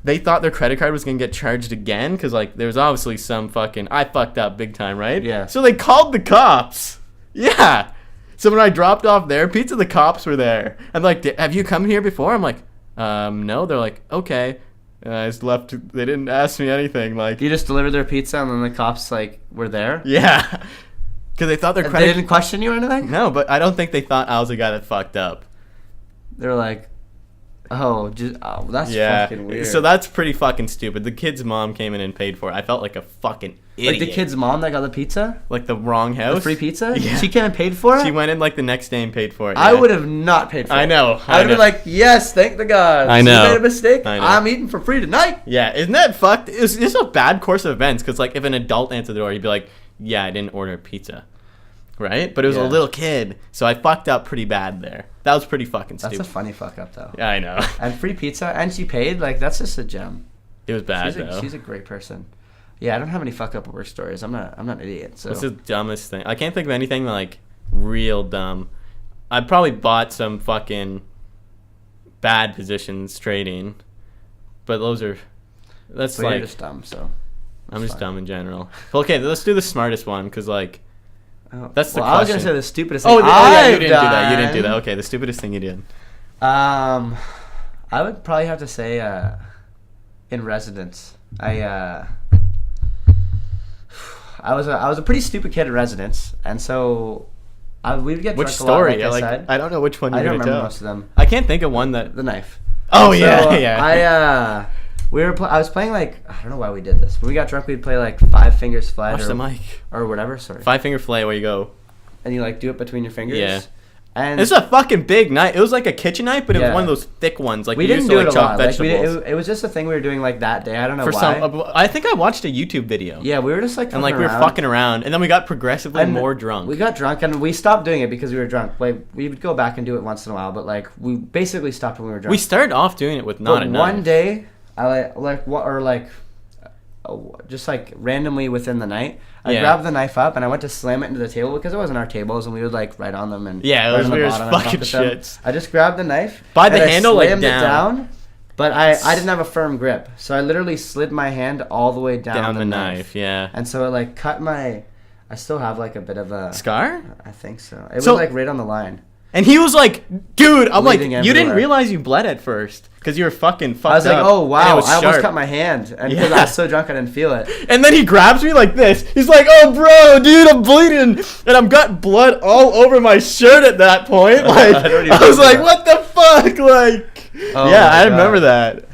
B: they thought their credit card was gonna get charged again because like there was obviously some fucking I fucked up big time, right?
A: Yeah.
B: So they called the cops. Yeah. So when I dropped off their pizza, the cops were there. And like, have you come here before? I'm like, no. They're like, okay. And I just left. They didn't ask me anything. Like,
A: you just delivered their pizza and then the cops like were there?
B: Yeah. Because they thought their credit.
A: They didn't question you or anything?
B: No, but I don't think they thought I was the guy that fucked up.
A: They were like, that's fucking weird.
B: So that's pretty fucking stupid. The kid's mom came in and paid for it. I felt like a fucking idiot.
A: Like the kid's mom that got the pizza?
B: Like the wrong house?
A: The free pizza?
B: Yeah.
A: She came and paid for it?
B: She went in like the next day and paid for it. Yeah.
A: I would have not paid for it.
B: I know.
A: I would have been like, yes, thank the gods.
B: I know.
A: You made a mistake.
B: I know.
A: I'm eating for free tonight.
B: Yeah, isn't that fucked? It's just a bad course of events because like if an adult answered the door, he'd be like, yeah, I didn't order pizza. Right? But it was a little kid, so I fucked up pretty bad there. That was pretty fucking stupid.
A: That's a funny fuck up, though.
B: Yeah, I know.
A: And free pizza, and she paid, like, that's just a gem.
B: It was bad, though.
A: She's a great person. Yeah, I don't have any fuck up work stories. I'm not an idiot, so.
B: What's the dumbest thing? I can't think of anything, like, real dumb. I probably bought some fucking bad positions trading, but that's like.
A: You're just dumb, so.
B: I'm just dumb in general. Okay, let's do the smartest one, because, like, that's the question.
A: I was gonna say the stupidest thing.
B: Oh, yeah, you didn't do that. You didn't do that. Okay, the stupidest thing you did.
A: I would probably have to say, in residence, I was a pretty stupid kid in residence, and so we would get drunk
B: which story?
A: a lot, like I said.
B: I don't know which one you're gonna tell.
A: I don't remember most of them.
B: I can't think of one that
A: the knife.
B: Oh
A: so
B: yeah.
A: I was playing like I don't know why we did this. When we got drunk, we'd play like Five Fingers Filet
B: Watch the mic
A: or whatever. Sorry.
B: 5 Finger Filet, where you go
A: and you like do it between your fingers.
B: Yeah.
A: And
B: it's a fucking big knife. It was like a kitchen knife, but it was one of those thick ones. Like
A: we
B: didn't
A: used
B: do
A: to,
B: it
A: like,
B: a lot.
A: Vegetables. It was just a thing we were doing like that day. I don't know why.
B: I think I watched a YouTube video.
A: Yeah, we were just like
B: we were fucking around, and then we got progressively more drunk.
A: We got drunk, and we stopped doing it because we were drunk. Like we would go back and do it once in a while, but like we basically stopped when we were drunk.
B: We started off doing it with not enough.
A: One day, I just like randomly within the night, I grabbed the knife up and I went to slam it into the table because it wasn't our tables and we would like write on them and
B: it was weird fucking shit.
A: I just grabbed the knife
B: by the handle,
A: I slammed it down, but I didn't have a firm grip, so I literally slid my hand all the way down the knife.
B: Yeah,
A: and so it like cut my. I still have like a bit of a
B: scar.
A: I think so. It was like right on the line.
B: And he was like, dude, I'm like,
A: everywhere.
B: You didn't realize you bled at first because you were fucking fucked up.
A: I was like, oh, wow, I almost
B: sharp.
A: cut my hand. And because I was so drunk, I didn't feel it.
B: And then he grabs me like this. He's like, oh, bro, dude, I'm bleeding. And I've got blood all over my shirt at that point. Like, I was like, what the fuck? Like, I remember that.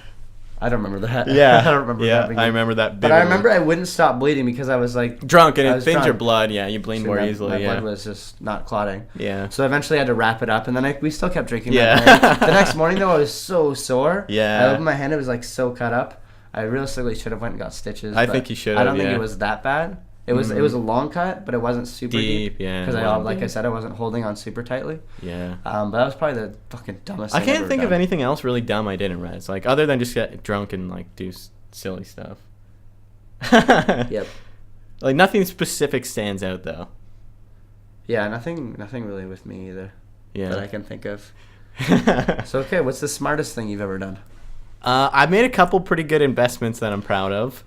A: I don't remember that.
B: Yeah.
A: I don't remember that.
B: I remember that.
A: But I remember I wouldn't stop bleeding because I was like
B: drunk, and it thins your blood. Yeah, you bleed more easily.
A: My blood was just not clotting.
B: Yeah.
A: So eventually I had to wrap it up, and then we still kept drinking.
B: Yeah.
A: The next morning though, I was so sore.
B: Yeah.
A: I opened my hand; it was like so cut up. I realistically should have went and got stitches.
B: I think you should.
A: I don't think it was that bad. It was a long cut, but it wasn't super deep.
B: Yeah.
A: Because I said, I wasn't holding on super tightly.
B: Yeah.
A: But that was probably the fucking dumbest thing
B: I can't
A: I've
B: think
A: ever
B: of anything else really dumb I did in Reds, like other than just get drunk and like do silly stuff.
A: Yep.
B: Like nothing specific stands out though.
A: Yeah, nothing really with me either.
B: Yeah.
A: That I can think of. So okay, what's the smartest thing you've ever done?
B: I've made a couple pretty good investments that I'm proud of,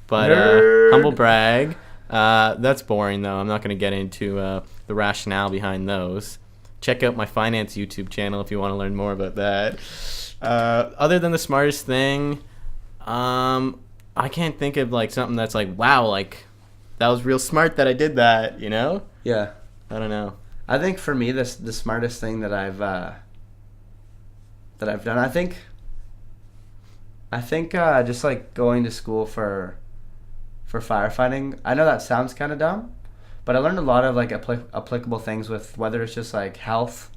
B: but
A: Nerd.
B: humble brag. That's boring though. I'm not going to get into the rationale behind those. Check out my finance YouTube channel if you want to learn more about that. Other than the smartest thing, I can't think of like something that's like, wow, like that was real smart that I did that, you know?
A: Yeah.
B: I don't know.
A: I think for me, the smartest thing that I've done, I think just like going to school for firefighting. I know that sounds kind of dumb, but I learned a lot of like applicable things with whether it's just like health.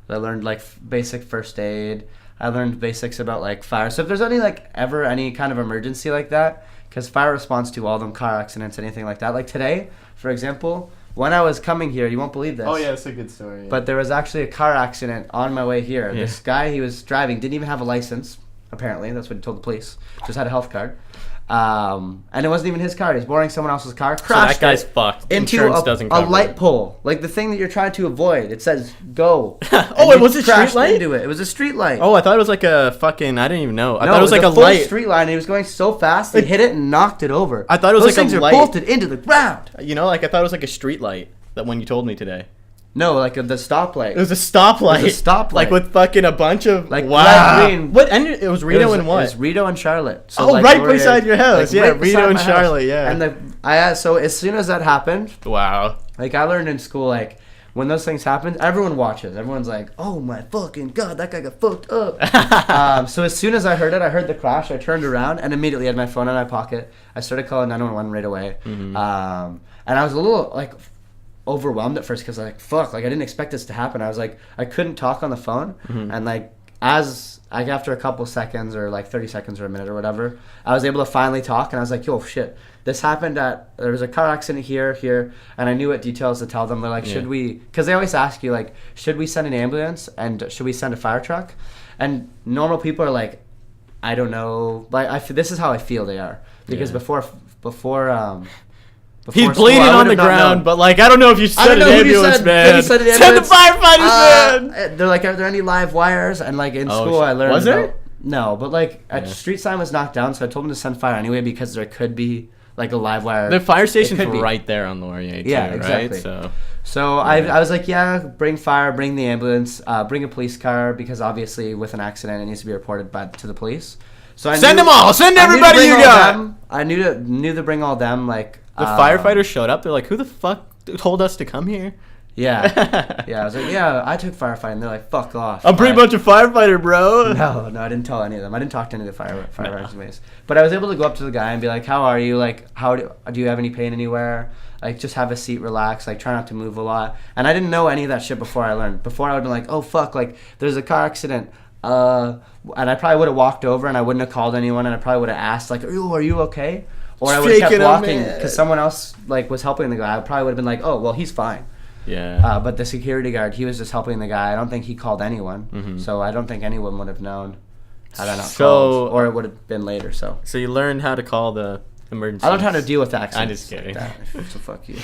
A: I learned like basic first aid. I learned basics about like fire. So if there's any kind of emergency like that, because fire responds to all them car accidents, anything like that. Like today, for example, when I was coming here, you won't believe this.
B: Oh yeah, that's a good story. Yeah.
A: But there was actually a car accident on my way here. Yeah. This guy, he was driving, didn't even have a license. Apparently, that's what he told the police. Just had a health card. And it wasn't even his car. He was borrowing someone else's car. Crashed
B: so that guy's fucked.
A: Into
B: Insurance doesn't cover
A: a light pole. Like the thing that you're trying to avoid. It says, go.
B: Oh, it was a street light?
A: Into it. It was a street light.
B: Oh, I thought it was like a fucking, I didn't even know. I
A: no,
B: thought it was like a
A: full
B: light.
A: street light, and he was going so fast, he hit it and knocked it over.
B: I thought it was
A: Those
B: like
A: things
B: a
A: are
B: light.
A: bolted into the ground.
B: You know, like I thought it was like a street light that when you told me today.
A: No, like the stoplight.
B: It was a stoplight.
A: It was a stoplight.
B: Like with fucking a bunch of
A: like
B: wow.
A: red, green.
B: What? And it was Rito and what?
A: It was Rito and Charlotte.
B: So like right beside your house. Yeah,
A: right
B: Rito and Charlotte.
A: Yeah. And so as soon as that happened,
B: wow.
A: Like I learned in school, like when those things happen, everyone watches. Everyone's like, "Oh my fucking god, that guy got fucked up." So as soon as I heard it, I heard the crash. I turned around and immediately had my phone in my pocket. I started calling 911 right away. Mm-hmm. And I was a little like overwhelmed at first because like fuck, like I didn't expect this to happen. I was like, I couldn't talk on the phone, and like after a couple seconds or like 30 seconds or a minute or whatever, I was able to finally talk, and I was like, yo shit, this happened there was a car accident here, and I knew what details to tell them. They're like, should we, because they always ask you like, should we send an ambulance and should we send a fire truck? And normal people are like, I don't know, like this is how I feel they are, because before he's
B: bleeding on the ground, but like I don't know if you said an ambulance, man. Send the firefighters, man.
A: They're like, are there any live wires? And like in school, I learned.
B: Was there?
A: No, but like a street sign was knocked down, so I told them to send fire anyway because there could be like a live wire.
B: The fire station's right there on Laurier, too,
A: yeah, exactly.
B: Right?
A: So I was like, yeah, bring fire, bring the ambulance, bring a police car, because obviously with an accident it needs to be reported to the police. So I
B: send them all. Send everybody you got.
A: I knew to bring all them. Like
B: the firefighters showed up. They're like, who the fuck told us to come here?
A: Yeah. I was like, yeah, I took firefighting. And they're like, fuck off.
B: I'm pretty much a firefighter, bro.
A: No, I didn't tell any of them. I didn't talk to any of the firefighters. But I was able to go up to the guy and be like, how are you? Like, do you have any pain anywhere? Like, just have a seat, relax. Like, try not to move a lot. And I didn't know any of that shit before I learned. Before I would have been like, oh, fuck, like, there's a car accident. And I probably would have walked over and I wouldn't have called anyone, and I probably would have asked, like, are you okay? Or I would have kept walking because someone else, like, was helping the guy. I probably would have been like, oh, well, he's fine.
B: Yeah.
A: But the security guard, he was just helping the guy. I don't think he called anyone. Mm-hmm. So I don't think anyone would have known had I not called. Or it would have been later, so.
B: So you learned how to call the emergency.
A: I learned how to deal with accidents.
B: I'm just kidding.
A: Like so fuck you.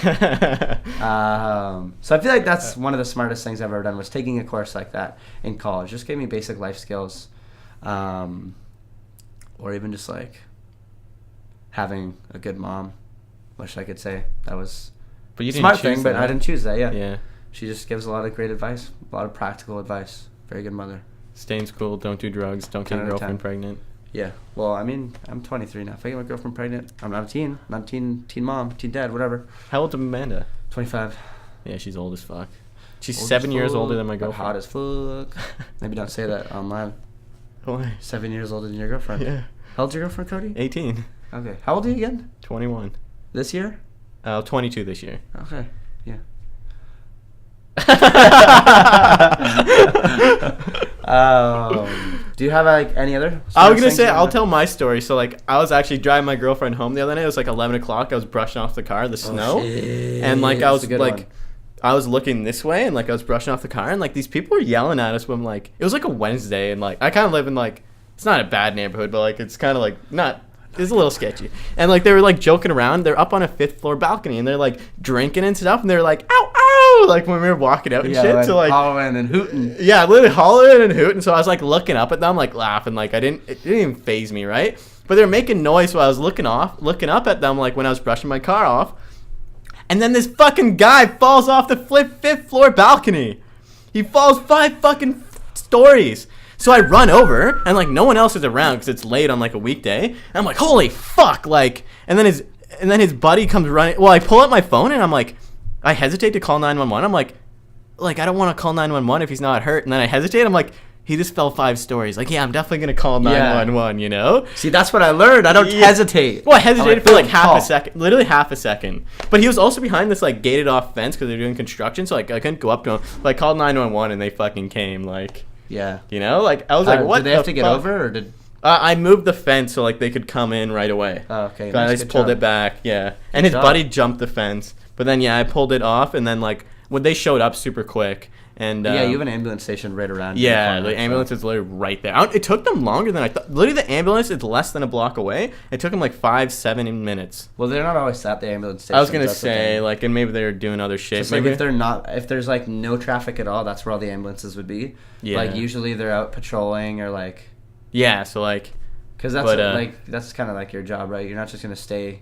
A: So I feel like that's one of the smartest things I've ever done, was taking a course like that in college. Just gave me basic life skills. Or even just like having a good mom. Wish I could say that was
B: but you
A: a smart
B: didn't
A: thing, but I didn't choose that.
B: Yeah.
A: She just gives a lot of great advice, a lot of practical advice. Very good mother.
B: Stay in school, don't do drugs, don't get your girlfriend pregnant.
A: Yeah. Well, I mean, I'm 23 now. If I get my girlfriend pregnant, I'm not a teen. Not teen mom, teen dad, whatever.
B: How old's Amanda?
A: 25.
B: Yeah, she's old as fuck. She's 7 years older than my girlfriend.
A: Hot as fuck. Maybe don't say that online.
B: Why?
A: 7 years older than your girlfriend.
B: Yeah.
A: How old's your girlfriend, Cody?
B: 18.
A: Okay. How old are you again?
B: 21.
A: This year?
B: 22 this year.
A: Okay. Yeah. Do you have like any other?
B: I was gonna say I'll tell my story. So like I was actually driving my girlfriend home the other night. It was like 11 o'clock. I was brushing off the car, the snow, and like I was like, I was looking this way and like I was brushing off the car and like these people were yelling at us when like it was like a Wednesday and like I kind of live in like it's not a bad neighborhood but like it's kind of like not. It's a little sketchy. And, like, they were, like, joking around. They're up on a 5th floor balcony, and they're, like, drinking and stuff, and they're like, ow, ow, like, when we were walking out and shit. So, like,
A: hollering and hooting.
B: Yeah, literally hollering and hooting. So I was, like, looking up at them, like, laughing. Like, it didn't even faze me, right? But they were making noise, so I was looking up at them, like, when I was brushing my car off. And then this fucking guy falls off the 5th floor balcony. He falls 5 fucking stories. So I run over, and, like, no one else is around because it's late on, like, a weekday. And I'm like, holy fuck, like, and then his buddy comes running. Well, I pull out my phone, and I'm like, I hesitate to call 911. I'm like, I don't want to call 911 if he's not hurt. And then I hesitate. I'm like, he just fell 5 stories. Like, yeah, I'm definitely going to call 911, you know?
A: See, that's what I learned. I don't hesitate.
B: Well, I hesitated for, like, half a second. Literally half a second. But he was also behind this, like, gated-off fence because they're doing construction. So, like, I couldn't go up to him. But I called 911, and they fucking came, like...
A: Yeah.
B: You know? Like, I was like, what
A: did they have to get over, or did...
B: I moved the fence so, like, they could come in right away.
A: Oh, okay.
B: I just pulled it back, yeah. And his buddy jumped the fence. But then, yeah, I pulled it off, and then, like, when they showed up super quick, and...
A: yeah, you have an ambulance station right around.
B: Yeah, the ambulance is literally right there. It took them longer than I thought. Literally, the ambulance is less than a block away. It took them, like, 5-7 minutes.
A: Well, they're not always at the ambulance station.
B: I was going to say, like, and maybe they're doing other shit.
A: Just maybe. Like, if there's, like, no traffic at all, that's where all the ambulances would be. Yeah. Like, usually they're out patrolling or, like...
B: Yeah, so, like...
A: Because that's, that's kind of, like, your job, right? You're not just going to stay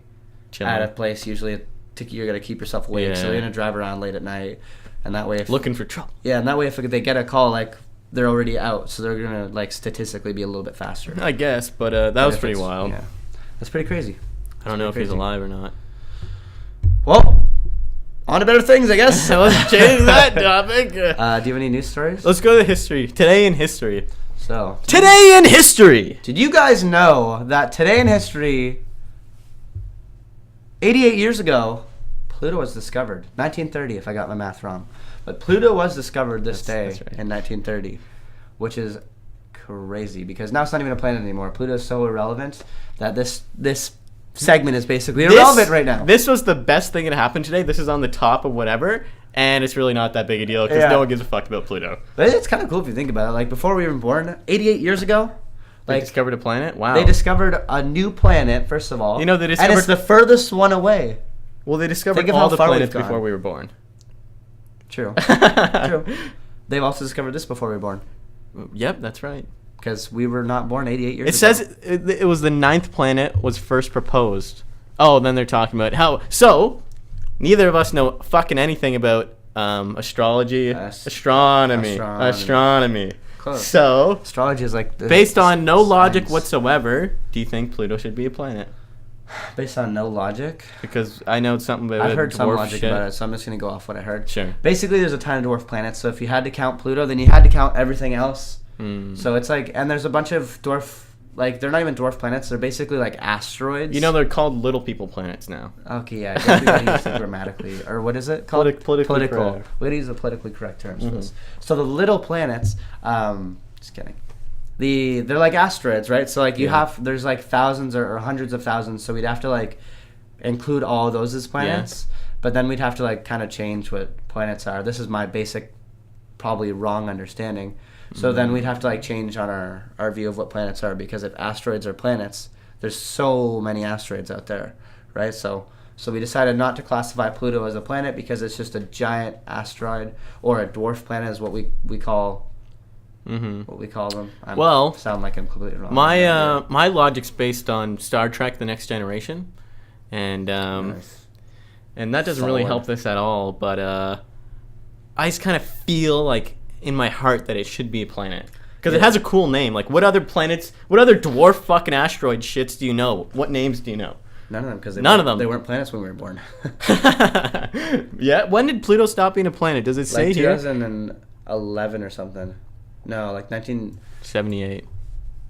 A: at a place. Usually you're going to keep yourself awake. Yeah. So you're going to drive around late at night. And that way...
B: Looking for trouble.
A: Yeah, and that way if they get a call, like, they're already out. So they're going to, like, statistically be a little bit faster.
B: I guess, but that was pretty wild.
A: Yeah. That's pretty crazy.
B: I don't know if he's alive or not.
A: Well... On to better things, I guess.
B: Let's change that topic.
A: Do you have any news stories?
B: Let's go to history. Today in history.
A: So.
B: Today in history.
A: Did you guys know that today in history, 88 years ago, Pluto was discovered? 1930, if I got my math wrong. But Pluto was discovered this day in 1930, which is crazy because now it's not even a planet anymore. Pluto is so irrelevant that this segment is basically irrelevant right now.
B: This was the best thing that happened today. This is on the top of whatever, and it's really not that big a deal because no one gives a fuck about Pluto.
A: But it's kind of cool if you think about it. Like, before we were born, 88 years ago,
B: they discovered a planet? Wow.
A: They discovered a new planet, first of all.
B: You know, and
A: it's the furthest one away.
B: Well, they discovered all the planets before we were born.
A: True. True. They've also discovered this before we were born.
B: Yep, that's right.
A: Because we were not born 88 years ago.
B: It says it was the 9th planet was first proposed. Oh, then they're talking about how... So, neither of us know fucking anything about astrology, astronomy.
A: Close.
B: So,
A: astrology is like...
B: based on no logic whatsoever, do you think Pluto should be a planet?
A: Based on no logic?
B: Because I know something about
A: I've heard some logic about it, so I'm just going to go off what I heard.
B: Sure.
A: Basically, there's a ton of dwarf planets, so if you had to count Pluto, then you had to count everything else. So it's like, and there's a bunch of dwarf, like, they're not even dwarf planets, they're basically like asteroids.
B: You know, they're called little people planets now.
A: Okay, yeah, I guess we gotta use it grammatically, or what is it called?
B: Political.
A: We gotta use the politically correct terms for this. So the little planets, just kidding. They're like asteroids, right? So like there's like thousands or hundreds of thousands, so we'd have to like include all of those as planets, but then we'd have to like kind of change what planets are. This is my basic, probably wrong understanding. So then we'd have to like change on our view of what planets are, because if asteroids are planets, there's so many asteroids out there, right? So we decided not to classify Pluto as a planet because it's just a giant asteroid, or a dwarf planet is what we call what we call them. Sound like I'm completely wrong.
B: My logic's based on Star Trek: The Next Generation, and and that doesn't really help this at all. But I just kind of feel like in my heart that it should be a planet because it has a cool name. Like, what other planets, what other dwarf fucking asteroid shits do you know? What names do you know?
A: None of them, because
B: they
A: weren't planets when we were born.
B: Yeah, when did Pluto stop being a planet? Does it say here?
A: 2011 or something. No, like 1978.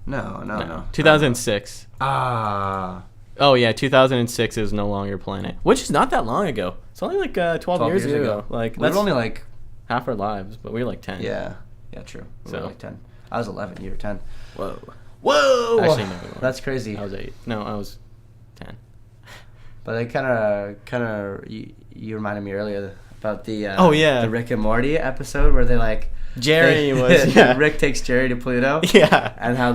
A: No.
B: 2006.
A: Ah.
B: Oh, yeah, 2006 is no longer Planet, which is not that long ago. It's only like 12 years ago. Like,
A: that's only like
B: half our lives, but we were like 10.
A: Yeah, true. We were like 10. I was 11, you were 10.
B: Whoa! Actually, no, we weren't.
A: That's crazy.
B: I was 8. No, I was 10.
A: But it kind of, you reminded me earlier about the the Rick and Morty episode where they like
B: Jerry
A: Rick takes Jerry to Pluto.
B: Yeah.
A: And how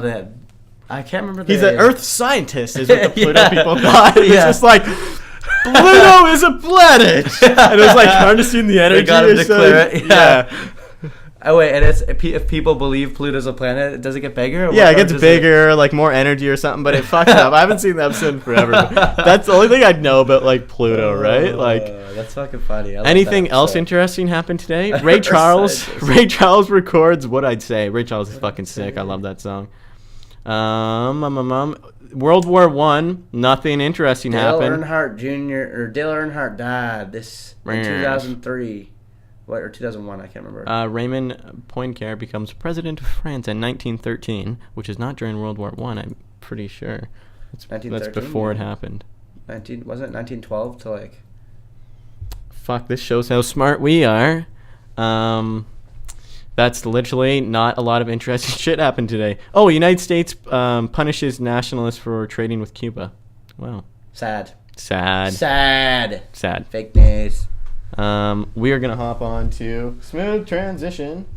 A: I can't remember.
B: He's an Earth scientist, is what the Pluto people thought. It's just like, Pluto is a planet! And it was like harnessing the energy.
A: They got him to clear it. Yeah. Oh, wait, and if people believe Pluto's a planet, does it get bigger?
B: Yeah, it gets bigger, like more energy or something, but it fucks up. I haven't seen the episode in forever. But that's the only thing I know about, like, Pluto, right? Like,
A: that's fucking funny.
B: Anything else interesting happened today? Ray Charles records What I'd Say. Ray Charles is fucking sick. I love that song. World War I, nothing interesting happened.
A: Dale Earnhardt died in 2003. Or 2001, I can't remember.
B: Raymond Poincaré becomes president of France in 1913, which is not during World War I, I'm pretty sure. That's before it happened.
A: Wasn't it 1912 to like...
B: Fuck, this shows how smart we are. That's literally not a lot of interesting shit happened today. Oh, United States punishes nationalists for trading with Cuba. Wow.
A: Sad.
B: Fake
A: news.
B: We are gonna hop on to Smooth Transition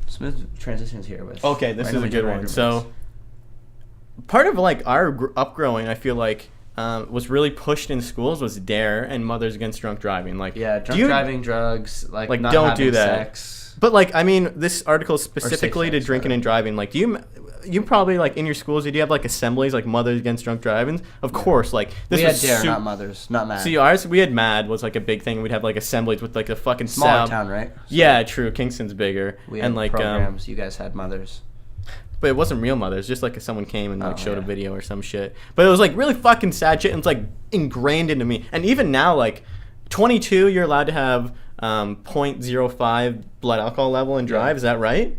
A: is here with.
B: Okay, this is a good one. So, part of like our upgrowing, I feel like, was really pushed in schools was DARE and Mothers Against Drunk Driving. Like,
A: driving, drugs, like not
B: don't do that.
A: Sex.
B: But like, I mean, this article is specifically to drinking and driving. Like, you probably like in your schools, did you have like assemblies like Mothers Against Drunk Driving? Of course, like this
A: we
B: was
A: had DARE, not Mothers, not MAD.
B: See, ours we had MAD was like a big thing. We'd have like assemblies with like a fucking
A: smaller town, right?
B: Yeah, true. Kingston's bigger.
A: We had like programs. You guys had Mothers.
B: But it wasn't real mothers, just like if someone came and like showed a video or some shit. But it was like really fucking sad shit, and it's like ingrained into me. And even now, like 22, you're allowed to have 0.05 blood alcohol level and drive. Is that right?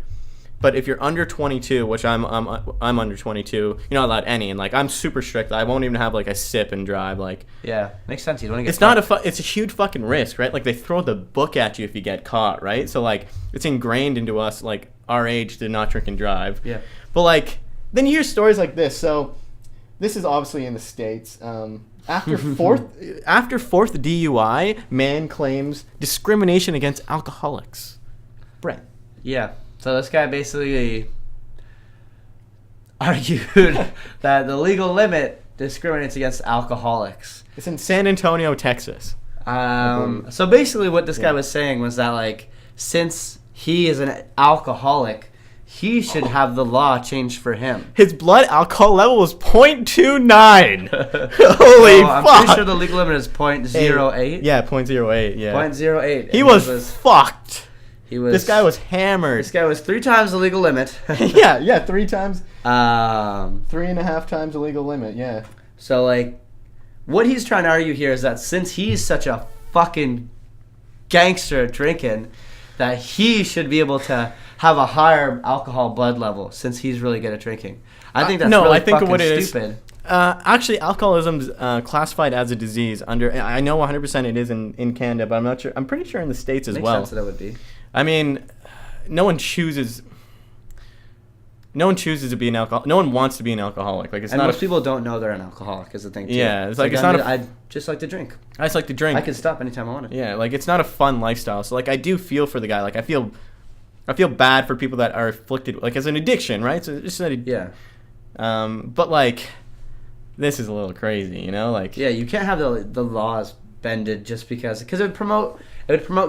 B: But if you're under 22, which I'm under 22, you're not allowed any. And like I'm super strict. I won't even have like a sip and drive. Like
A: makes sense. You don't want to get.
B: It's not it's a huge fucking risk, right? Like they throw the book at you if you get caught, right? So like it's ingrained into us, like our age, to not drink and drive.
A: Yeah.
B: But like then you hear stories like this. So this is obviously in the States. After fourth DUI, man claims discrimination against alcoholics. Brett.
A: Yeah. So this guy basically argued that the legal limit discriminates against alcoholics.
B: It's in San Antonio, Texas.
A: So basically what this guy was saying was that, like, since he is an alcoholic, he should have the law changed for him.
B: His blood alcohol level was 0.29. Holy fuck.
A: I'm pretty sure the legal limit is 0.08.
B: Yeah, 0.08. Yeah.
A: 0.08.
B: He was fucked. This guy was hammered.
A: This guy was 3 times the legal limit.
B: yeah, 3 times. 3.5 times the legal limit, yeah.
A: So, like, what he's trying to argue here is that since he's such a fucking gangster at drinking, that he should be able to have a higher alcohol blood level since he's really good at drinking. I think that's really fucking stupid.
B: Actually, alcoholism's classified as a disease under. I know 100% it is in Canada, but I'm not sure. I'm pretty sure in the States as well.
A: Makes sense that it would be.
B: I mean, no one chooses to be an alcoholic. No one wants to be an alcoholic. Like it's
A: and
B: not.
A: Most people don't know they're an alcoholic. Is the thing too.
B: Yeah, it's not.
A: I just like to drink.
B: I just like to drink.
A: I can stop anytime I want to.
B: Yeah, like it's not a fun lifestyle. So like I do feel for the guy. Like I feel bad for people that are afflicted like as an addiction, right? So it's
A: yeah.
B: But like, this is a little crazy, you know? Like
A: yeah, you can't have the laws bended just because it would promote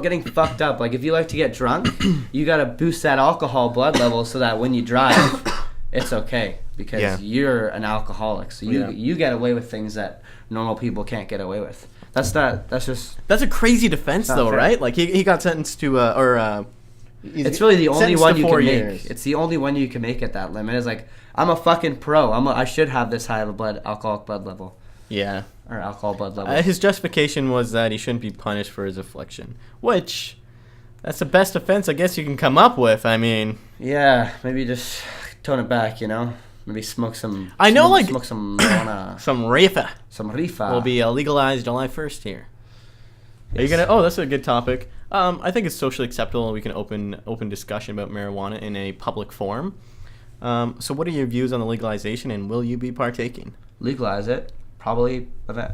A: getting fucked up. Like if you like to get drunk, you gotta boost that alcohol blood level so that when you drive, it's okay because you're an alcoholic. So you get away with things that normal people can't get away with. That's a crazy defense though, fair. Right? Like he got sentenced to it's really the only one you can make. It's the only one you can make at that limit. It's like I'm a fucking pro. I should have this high of a alcoholic blood level.
B: Yeah.
A: Or alcohol blood level.
B: His justification was that he shouldn't be punished for his affliction, which that's the best offense I guess you can come up with. I mean,
A: yeah, maybe just tone it back, you know. Maybe smoke some.
B: I know, like
A: smoke some marijuana.
B: Some reefer.
A: Some rifa
B: will be legalized July 1st here.
A: Yes.
B: Are you gonna? Oh, that's a good topic. I think it's socially acceptable, and we can open discussion about marijuana in a public forum. So, what are your views on the legalization, and will you be partaking?
A: Legalize it, probably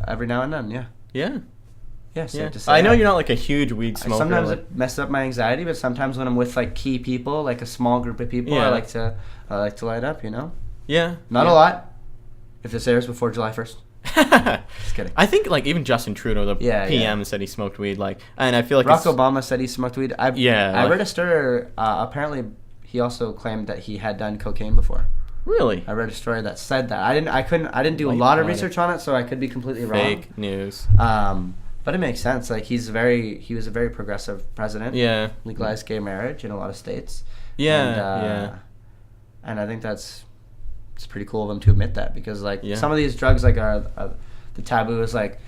A: every now and then. Yeah.
B: Yeah.
A: Yeah. So
B: Yeah. I know you're not like a huge weed smoker.
A: Sometimes it messes up my anxiety, but sometimes when I'm with like key people, like a small group of people, I like to light up. You know.
B: Yeah.
A: Not a lot. If this airs before July 1st. Just kidding.
B: I think like even Justin Trudeau, the PM, said he smoked weed. Like, and I feel like
A: Barack Obama said he smoked weed. I read a story. Apparently, he also claimed that he had done cocaine before.
B: Really?
A: I read a story that said that. I didn't do a lot of research on it, so I could be completely wrong.
B: Fake news.
A: But it makes sense. Like he was a very progressive president.
B: Yeah.
A: Legalized gay marriage in a lot of states.
B: Yeah.
A: And I think it's pretty cool of him to admit that, because like some of these drugs like are the taboo is like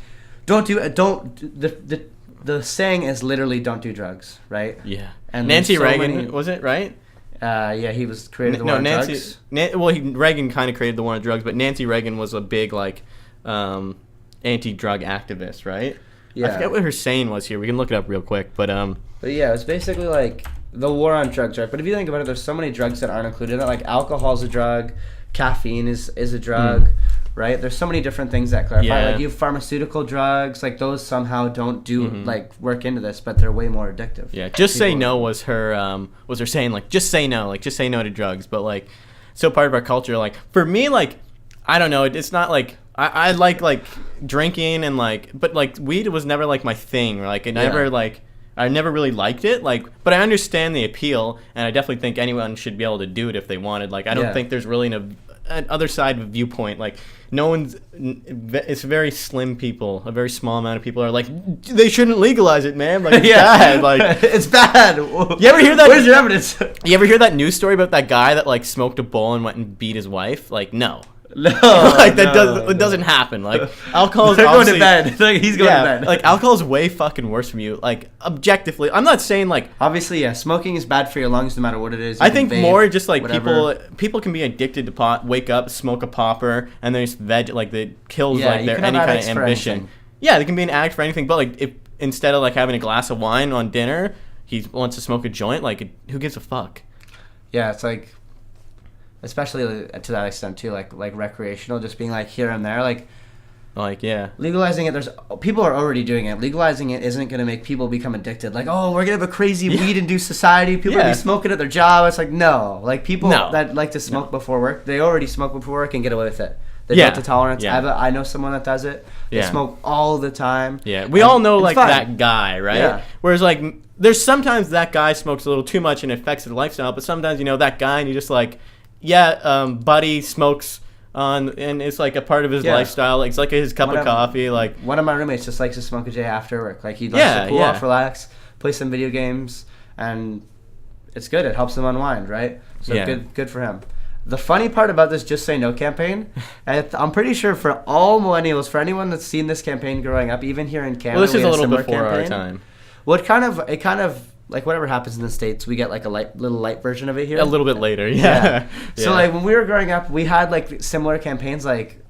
A: the saying is literally don't do drugs, right?
B: Yeah.
A: And
B: Nancy Reagan was it, right?
A: He was created the war on drugs.
B: Reagan kind of created the war on drugs, but Nancy Reagan was a big like anti-drug activist, right?
A: Yeah.
B: I forget what her saying was here. We can look it up real quick, but
A: yeah, it's basically like the war on drugs, right? But if you think about it, there's so many drugs that aren't included in it. Like alcohol's a drug, caffeine is a drug, right? There's so many different things that clarify.
B: Yeah.
A: Like you have pharmaceutical drugs, like those somehow don't do like work into this, but they're way more addictive.
B: Yeah, just say no was her saying, like just say no to drugs. But like, so part of our culture, like for me, like I don't know, it's not like I like drinking and like, but like weed was never like my thing. Like it never like. I never really liked it, like, but I understand the appeal, and I definitely think anyone should be able to do it if they wanted. Like, I don't think there's really an other side of a viewpoint. Like, it's very slim people, a very small amount of people are like, they shouldn't legalize it, man. Like, it's bad. Like,
A: it's bad.
B: You ever hear that?
A: Where's your evidence?
B: You ever hear that news story about that guy that like smoked a bowl and went and beat his wife? Like, no.
A: No,
B: like that doesn't happen. Like alcohol is
A: going to bed. He's going to bed.
B: Like alcohol is way fucking worse for you. Like objectively, I'm not saying like
A: obviously, smoking is bad for your lungs no matter what it is.
B: I think more just like
A: whatever.
B: people can be addicted to pot. Wake up, smoke a popper, and then just like it kills like their any kind of ambition. Yeah, they can be an addict for anything. But like if instead of like having a glass of wine on dinner, he wants to smoke a joint. Like who gives a fuck?
A: Yeah, it's like. Especially to that extent too, like recreational, just being like here and there, like legalizing it. There's people are already doing it. Legalizing it isn't going to make people become addicted. Like, oh, we're gonna have a crazy weed-induced society. People are gonna be smoking at their job. It's like no, like people that like to smoke before work, they already smoke before work and get away with it. They built the tolerance.
B: Yeah.
A: I know someone that does it. They smoke all the time.
B: Yeah, we all know like that guy, right?
A: Yeah.
B: Whereas like there's sometimes that guy smokes a little too much and it affects their lifestyle, but sometimes that guy and you just like. Buddy smokes and it's like a part of his lifestyle. Like, it's like his cup of coffee. Like
A: one of my roommates just likes to smoke a J after work. Like he likes to cool off, relax, play some video games, and it's good. It helps him unwind, right? So good for him. The funny part about this Just Say No campaign, I'm pretty sure for all millennials, for anyone that's seen this campaign growing up, even here in Canada,
B: this is a little before our time.
A: Well, it kind of. Like whatever happens in the States, we get like a little light version of it here.
B: A little bit later, yeah.
A: So like when we were growing up, we had like similar campaigns like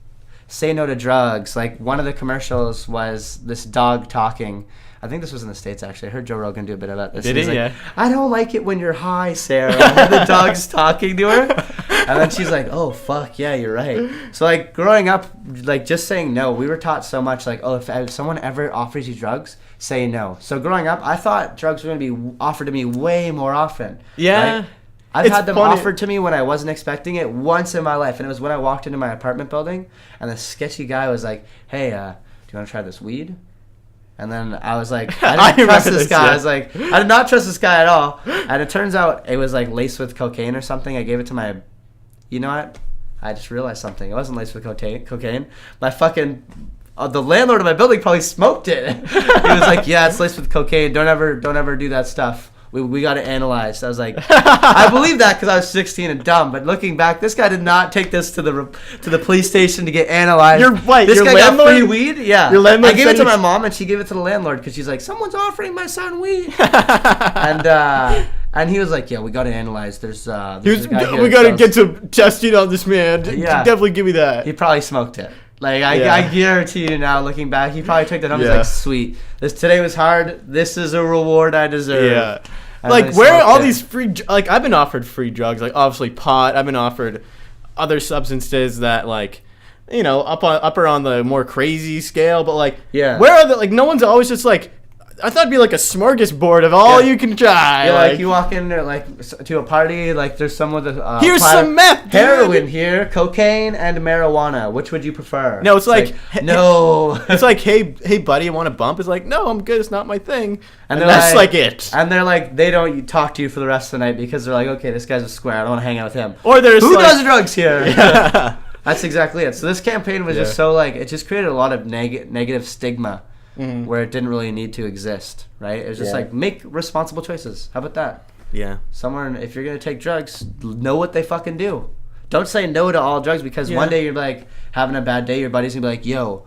A: say no to drugs. Like one of the commercials was this dog talking. I think this was in the States actually. I heard Joe Rogan do a bit of that.
B: Did he?
A: Like,
B: yeah.
A: I don't like it when you're high, Sarah. And the dog's talking to her. And then she's like, oh, fuck, yeah, you're right. So like growing up, like just saying no, we were taught so much like, oh, if someone ever offers you drugs, say no. So growing up, I thought drugs were going to be offered to me way more often.
B: Yeah.
A: Right? I've had them offered to me when I wasn't expecting it once in my life. And it was when I walked into my apartment building and the sketchy guy was like, hey, do you want to try this weed? And then I was like, I didn't trust this guy. I was like, I did not trust this guy at all. And it turns out it was like laced with cocaine or something. I gave it to my, you know what? I just realized something. It wasn't laced with cocaine. My fucking... the landlord of my building probably smoked it. He was like, "Yeah, it's laced with cocaine. Don't ever do that stuff. We got it analyzed." I was like, I believe that because I was 16 and dumb. But looking back, this guy did not take this to the police station to get analyzed.
B: You're right.
A: This
B: your
A: guy
B: landlord,
A: got free weed. Yeah,
B: your landlord
A: I gave it to my mom, and she gave it to the landlord because she's like, "Someone's offering my son weed." And he was like, "Yeah, we got to analyze. We
B: got to get some testing on this man.
A: Yeah.
B: Definitely give me that."
A: He probably smoked it. Like I guarantee you now, looking back, he probably took that home. He's like, "Sweet, today was hard. This is a reward I deserve."
B: Yeah. Like, where are all these free? Like, I've been offered free drugs. Like, obviously pot. I've been offered other substances that, like, you know, upper on the more crazy scale. But like, where are the like? No one's always just like. I thought it'd be like a smorgasbord of all you can try.
A: Yeah, like you walk in there, like to a party, like there's someone with
B: here's some meth, dude.
A: Heroin here, cocaine and marijuana. Which would you prefer?
B: No, it's like
A: no.
B: It's like, hey, buddy, you want a bump? It's like, no, I'm good. It's not my thing.
A: And
B: that's like it.
A: And they're like, they don't talk to you for the rest of the night because they're like, okay, this guy's a square. I don't want to hang out with him.
B: Or there's
A: who does drugs here? Yeah. That's exactly it. So this campaign was just so like it just created a lot of negative stigma. Mm-hmm. Where it didn't really need to exist, right? It was just like, make responsible choices. How about that?
B: Yeah.
A: If you're going to take drugs, know what they fucking do. Don't say no to all drugs because one day you're like having a bad day, your buddy's going to be like, yo,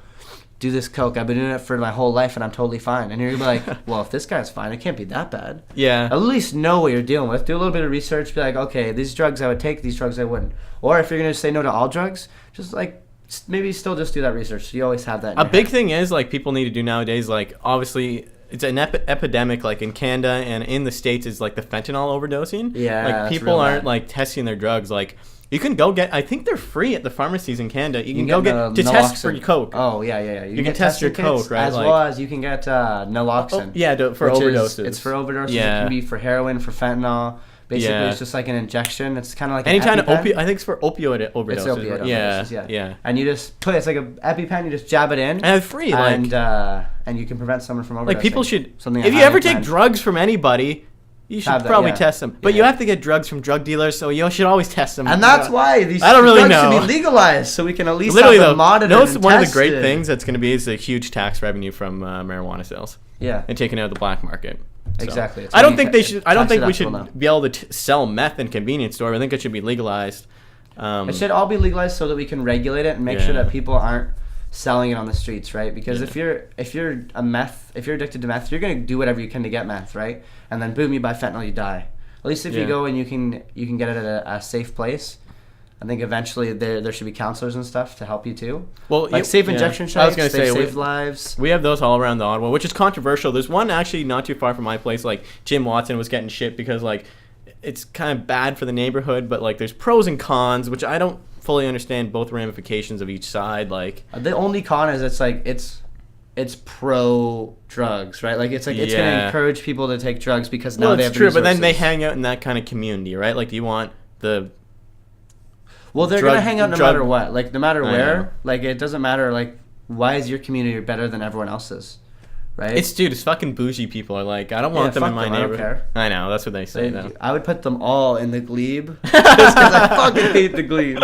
A: do this coke. I've been doing it for my whole life and I'm totally fine. And you're going to be like, well, if this guy's fine, it can't be that bad. Yeah. At least know what you're dealing with. Do a little bit of research. Be like, okay, these drugs I would take, these drugs I wouldn't. Or if you're going to say no to all drugs, just like, maybe still just do that research. You always have that.
B: A big thing is like people need to do nowadays. Like obviously, it's an epidemic. Like in Canada and in the States, is like the fentanyl overdosing. Yeah, like people aren't like testing their drugs. Like you can go get. I think they're free at the pharmacies in Canada. You can go get to test for your coke.
A: Oh yeah.
B: You can test your coke, right?
A: As well as you can get naloxone.
B: For overdoses.
A: It's for overdoses. Yeah. It can be for heroin, for fentanyl. Basically, it's just like an injection. It's kind of like
B: any kind of I think it's for opioid overdoses. It's opioid overdoses,
A: yeah. And you just it's like an EpiPen. You just jab it in,
B: and it's free.
A: And you can prevent someone from overdosing.
B: Like people should. If you ever take drugs from anybody, you should probably test them. But you have to get drugs from drug dealers, so you should always test them.
A: And that's why these drugs should be legalized, so we can at least have them monitored and tested.
B: One of the great things that's going to be is a huge tax revenue from marijuana sales. Yeah. And taking out the black market. So,
A: exactly.
B: I don't think they should. I don't think we should be able to sell meth in convenience store. I think it should be legalized.
A: It should all be legalized so that we can regulate it and make sure that people aren't selling it on the streets, right? Because if you're addicted to meth, you're gonna do whatever you can to get meth, right? And then boom, you buy fentanyl, you die. At least if you go and you can get it at a safe place. I think eventually there should be counselors and stuff to help you too. Well, like safe injection sites, they save lives.
B: We have those all around the Ottawa, which is controversial. There's one actually not too far from my place. Like Jim Watson was getting shit because like it's kind of bad for the neighborhood, but like there's pros and cons, which I don't fully understand both ramifications of each side. Like
A: the only con is it's pro drugs, right? Like it's going to encourage people to take drugs because now they have resources.
B: But then they hang out in that kind of community, right? Like do you want the
A: Well, they're going to hang out no matter what. Like, no matter where. Like, it doesn't matter. Like, why is your community better than everyone else's? Right?
B: It's fucking bougie people are like, I don't want them in my neighborhood. I don't care. I know. That's what they say, though.
A: I would put them all in the glebe. Just because I fucking hate the glebe.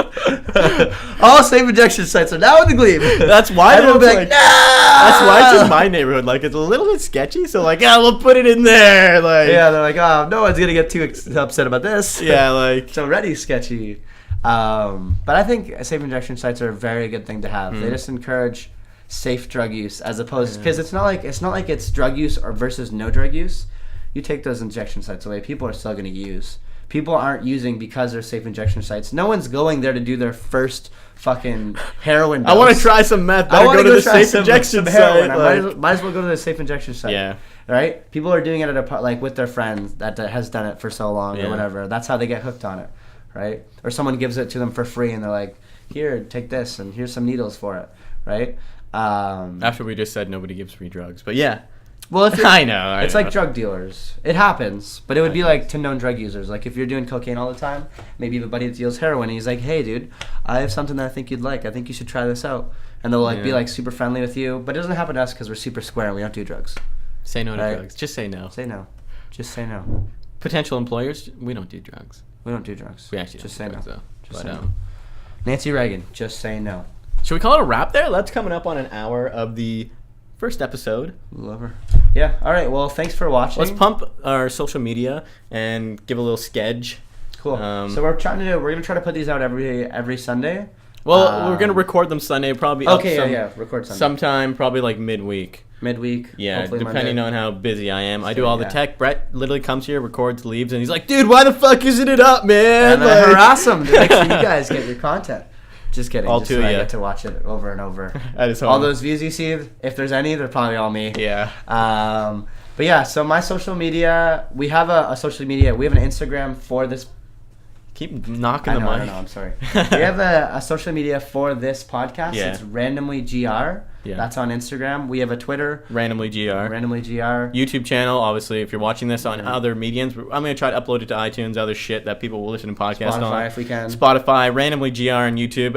A: All safe injection sites are now in the glebe.
B: That's why
A: everyone will be like, no!
B: That's why it's in my neighborhood. Like, it's a little bit sketchy. So, like, yeah, we'll put it in there. Like,
A: yeah, they're like, oh, no one's going to get too upset about this.
B: Yeah, like.
A: It's already sketchy. But I think safe injection sites are a very good thing to have. They just encourage safe drug use as opposed because it's not like it's drug use or versus no drug use. You take those injection sites away, people are still going to use. People aren't using because they're safe injection sites. No one's going there to do their first fucking heroin dose.
B: I want to try some meth. I want to go to the safe injection site.
A: I might as well go to the safe injection site. Yeah. Right? People are doing it at like with their friends that has done it for so long or whatever. That's how they get hooked on it. Right? Or someone gives it to them for free and they're like, here, take this and here's some needles for it. Right?
B: After we just said nobody gives free drugs. But yeah.
A: Well, if
B: I know.
A: It's like drug dealers. It happens. But it would be like to known drug users. Like if you're doing cocaine all the time, maybe you have a buddy that deals heroin and he's like, hey, dude, I have something that I think you'd like. I think you should try this out. And they'll like be like super friendly with you. But it doesn't happen to us because we're super square and we don't do drugs.
B: Say no to drugs. Just say no.
A: Say no. Just say no.
B: Potential employers, we don't do drugs.
A: We don't do drugs.
B: We actually
A: just
B: don't
A: say
B: drugs,
A: no.
B: Though.
A: Just say no. Nancy Reagan, just say no.
B: Should we call it a wrap there? That's coming up on an hour of the first episode.
A: Love her. Yeah. All right. Well, thanks for watching.
B: Let's pump our social media and give a little sketch.
A: Cool. So we're gonna try to put these out every Sunday.
B: Well, we're gonna record them Sunday, probably.
A: Okay. Yeah. Record Sunday.
B: Sometime, probably like midweek.
A: midweek.
B: Yeah,
A: hopefully
B: depending
A: Monday.
B: on how busy I am. I do all the tech. Brett literally comes here, records, leaves, and he's like, "Dude, why the fuck isn't it up, man?"
A: And I harass him to make sure you guys get your content. Just kidding.
B: All
A: just
B: two
A: so
B: of
A: I
B: ya.
A: get to watch it over and over.
B: At his home.
A: All those views you see, if there's any, they're probably all me.
B: Yeah.
A: But yeah, so my social media, we have a social media. We have an Instagram for this.
B: Keep knocking the mic.
A: I know, I'm sorry. We have a social media for this podcast.
B: Yeah.
A: It's RandomlyGR.
B: Yeah.
A: That's on Instagram. We have a Twitter.
B: RandomlyGR.
A: RandomlyGR.
B: YouTube channel, obviously, if you're watching this on other mediums, I'm going to try to upload it to iTunes, other shit that people will listen to podcasts on.
A: Spotify if we can.
B: Spotify, RandomlyGR on YouTube,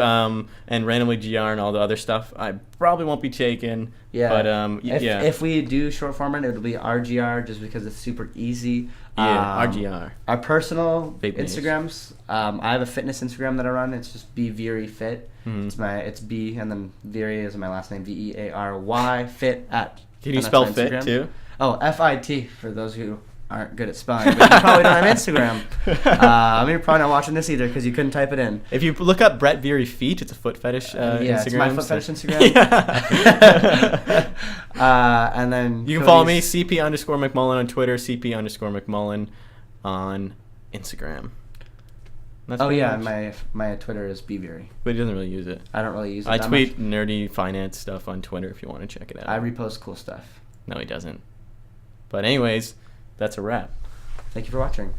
B: and RandomlyGR and all the other stuff. I probably won't be taken.
A: Yeah.
B: But,
A: if we do short form it'll be RGR just because it's super easy.
B: Yeah, RGR.
A: Our personal
B: Vape
A: Instagrams. I have a fitness Instagram that I run. It's just Veary Fit.
B: Mm-hmm.
A: It's B and then Veary is my last name. Veary Fit at.
B: Can you spell fit too?
A: Oh, FIT for those who aren't good at spelling. But you probably don't have Instagram. You're probably not watching this either because you couldn't type it in.
B: If you look up Brett Veary Feet, it's a foot fetish
A: yeah,
B: Instagram.
A: it's my foot fetish Instagram. And then
B: you can follow me, CP_McMullen on Twitter, CP_McMullen on Instagram. That's
A: my Twitter is bveary.
B: But he doesn't really use it.
A: I don't really use it.
B: I
A: that
B: tweet
A: much.
B: nerdy finance stuff on Twitter if you want to check it out.
A: I repost cool stuff.
B: No, he doesn't. But anyways, that's a wrap.
A: Thank you for watching.